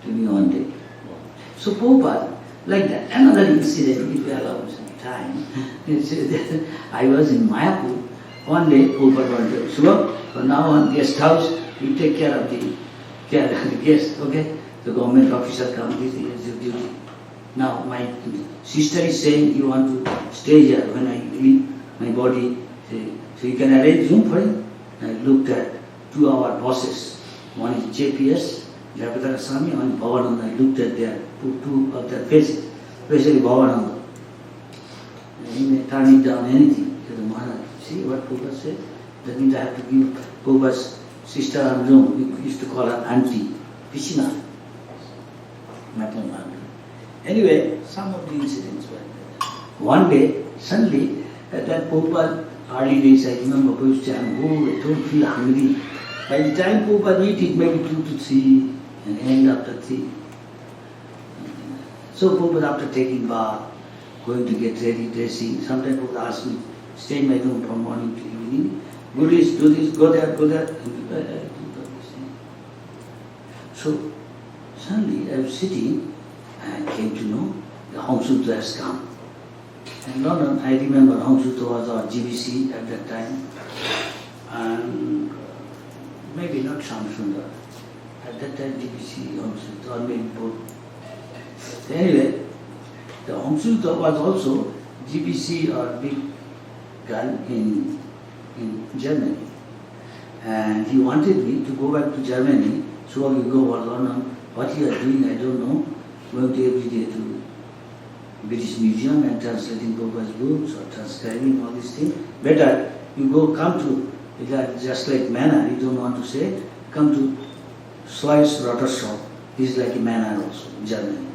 to me one day. So Prabhupada, like that. Another incident, if you allow some time. I was in Mayapur. One day, Prabhupada wanted, Shiva, from now on, guest house, you take care of the guest, okay? The government officer comes, this is your duty. Now, my sister is saying, you want to stay here when I leave my body, so you can arrange room for him. I looked at 2 of our bosses. One is JPS, Jayapataka Swami, one is Bhavananda. I looked at their two of their faces, especially Bhavananda. He may turn it down anything to the Maharaj. See what Prabhupada said? That means I have to give Prabhupada's sister a room. We used to call her Auntie, Pichina. Anyway, some of the incidents were there. One day, suddenly, at that Prabhupada early days, I remember Prabhupada saying, oh, I don't feel hungry. By the time Prabhupada eat it, maybe 2 to 3, and end after 3. So Prabhupada, after taking bath, going to get ready, dressing, sometimes Prabhupada asked me, stay in my room from morning to evening, do this, go there, go there. So suddenly I was sitting, and I came to know the Hong Sutra has come. In London, I remember Hong Sutra was our GBC at that time, and maybe not Shamsundar. At that time, GBC, Hong Sutra, or maybe both. Anyway, the Hong Sutra was also GBC or big gun in Germany. And he wanted me to go back to Germany, so I will go to London. What you are doing, I don't know. Going to every day to British Museum and translating Prabhupada's books or transcribing all these things. Better you come to, just like manor, you don't want to say, come to Swiss Rotter Shop. This is like a manor also in Germany.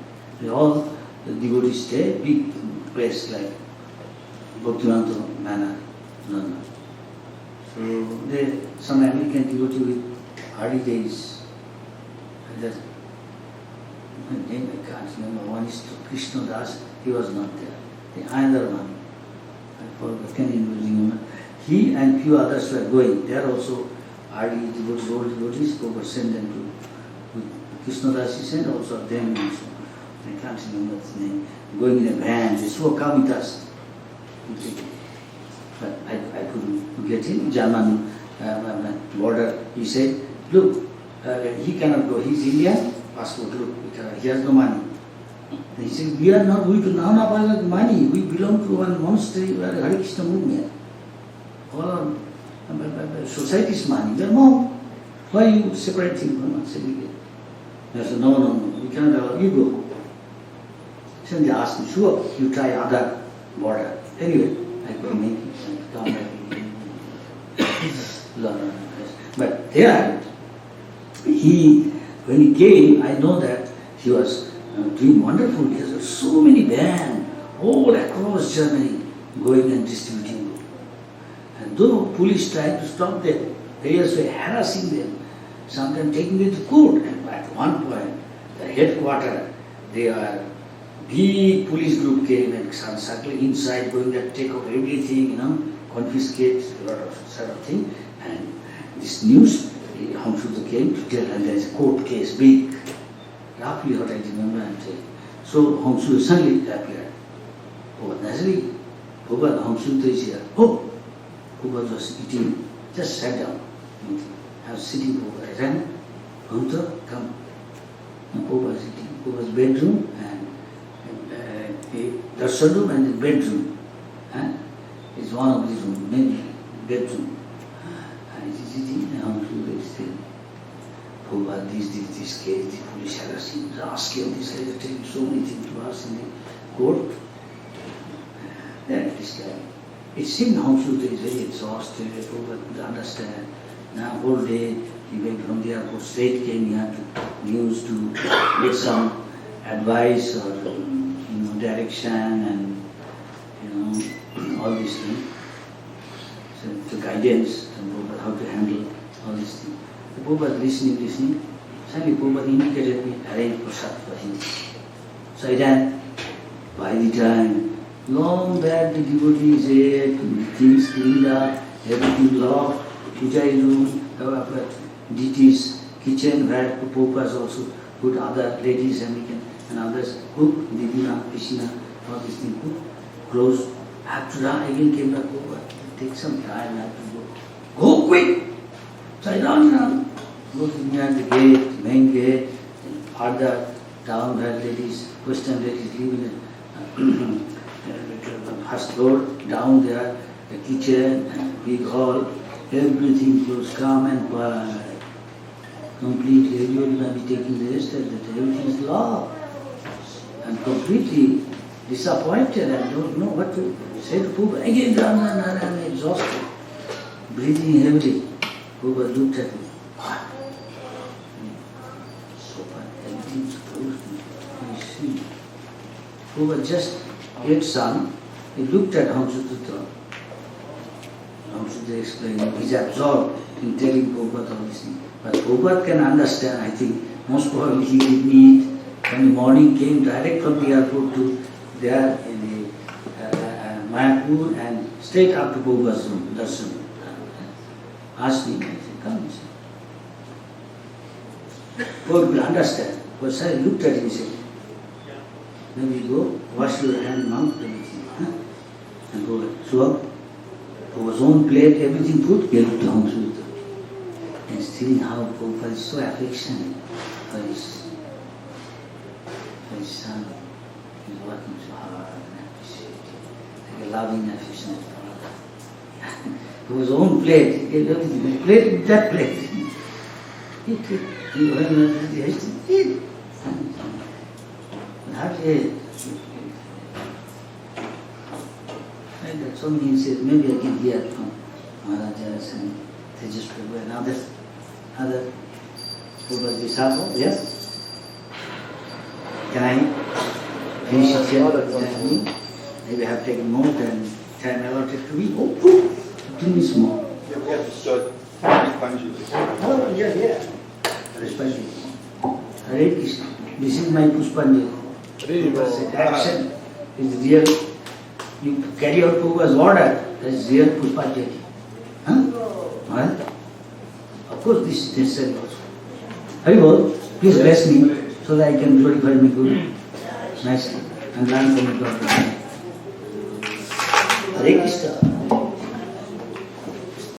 All the devotees stay, big place like Bhaktivedanta Manor, London. So there, some American devotee with early days, my name I can't remember, one is Krishna Das, he was not there. The other one, I forgot, can you remember? He and few others were going. They are also early devotees, old devotees, Prabhupada sent them to Krishna Das, he sent also them also. I can't remember his name. Going in a van, they said, come with us. But I couldn't get in. German border, he said, look, he cannot go, he's Indian, passport, look, he has no money. And he said, we do not have money, we belong to one monastery, we are Hare Krishna movement. All our society's money, we are monk. Why are you separating from us? I said, no, we cannot allow you go. So they asked me, sure, you try other border. Anyway, I could make it, come back. But there, when he came, I know that he was doing wonderful. He has so many bands all across Germany going and distributing books. And though police tried to stop them, they were harassing them, sometimes taking them to court. And at one point, the headquarters, big police group came and circling inside, going to take off everything, confiscate a lot of sort of thing. And this news, Hong Sutra came to tell, and there is a court case, big, roughly what I remember and say. So Hong Sutra suddenly appeared. Oh, naturally, Prabhupada, Hong Sutra is here. Oh, Prabhupada was eating, just sat down. I was sitting, Prabhupada. I ran, Hong Sutra, come. And Prabhupada was sitting. Prabhupada's bedroom and the darshan room and the bedroom. It's one of these rooms, many bedroom. And he's sitting and Hong Sutra is saying, Prabhupada, this case, the police harassing, asking this, they are telling so many things to us in the court. Then this guy, it seemed Hong Sutra is very exhausted, Prabhupada could understand. Now whole day he went from the airport, straight came here to news to get some advice or direction and all these things. So the guidance and how to handle all these things. The Prabhupada listening. Suddenly Prabhupada indicated me, arrange prasad for him. So then, by the time, long back the devotees ate, things cleaned up, everything locked, puja room, deities, kitchen where Prabhupada also put other ladies and others cook, Divina, Krishna, all these things cook, close. After that again came back over. Take some time, I have to go. Go quick! So I run. Go to near the gate, main gate, further down where ladies, Western ladies live in the first floor, down there, the kitchen, big hall, everything close, come and buy. Completely, everybody will be taking the rest of that everything is locked. And completely disappointed and don't know what to say to Prabhupada. Again, I'm exhausted, breathing heavily. Prabhupada looked at me. What? Everything's closed. I see. Prabhupada just ate some. He looked at Hamsutra. Hamsutra explained, he's absorbed in telling Prabhupada all these things. But Prabhupada can understand, I think. Most probably he didn't eat. When the morning came direct from the airport to there in the Mayapur and straight up to Prabhupada's room, darshan. Asked me, I said, come, he said. Prabhupada will understand. But sir looked at him and said, then we go, wash your hand, mouth, everything. And go, so Prabhupada's own plate, everything put, gave it to Hamsutra. And still how Prabhupada is so affectionate for his son. He's working so hard and appreciated. Like a loving, affectionate father. To his own plate, he gave everything. His plate with that plate. He took, he went and he has to eat. Not yet. And that somebody says, maybe I can hear from Maharajas and Tejas Prabhu and other Prabhu's disciples. Yes? Can I finish it here? Maybe I have taken more than time allotted to me. Oh, 15 minutes more. Yeah, we have to start Pushpanjali. Oh, yeah. Pushpanjali. Hare Krishna. This is my Pushpanjali. Action is real. You carry out Prabhu's order. That is real Pushpanjali. Huh? Of course, this is necessary also. Haribol, please bless me so that I can glorify my Guru nicely and learn from the Lord. Hare Krishna.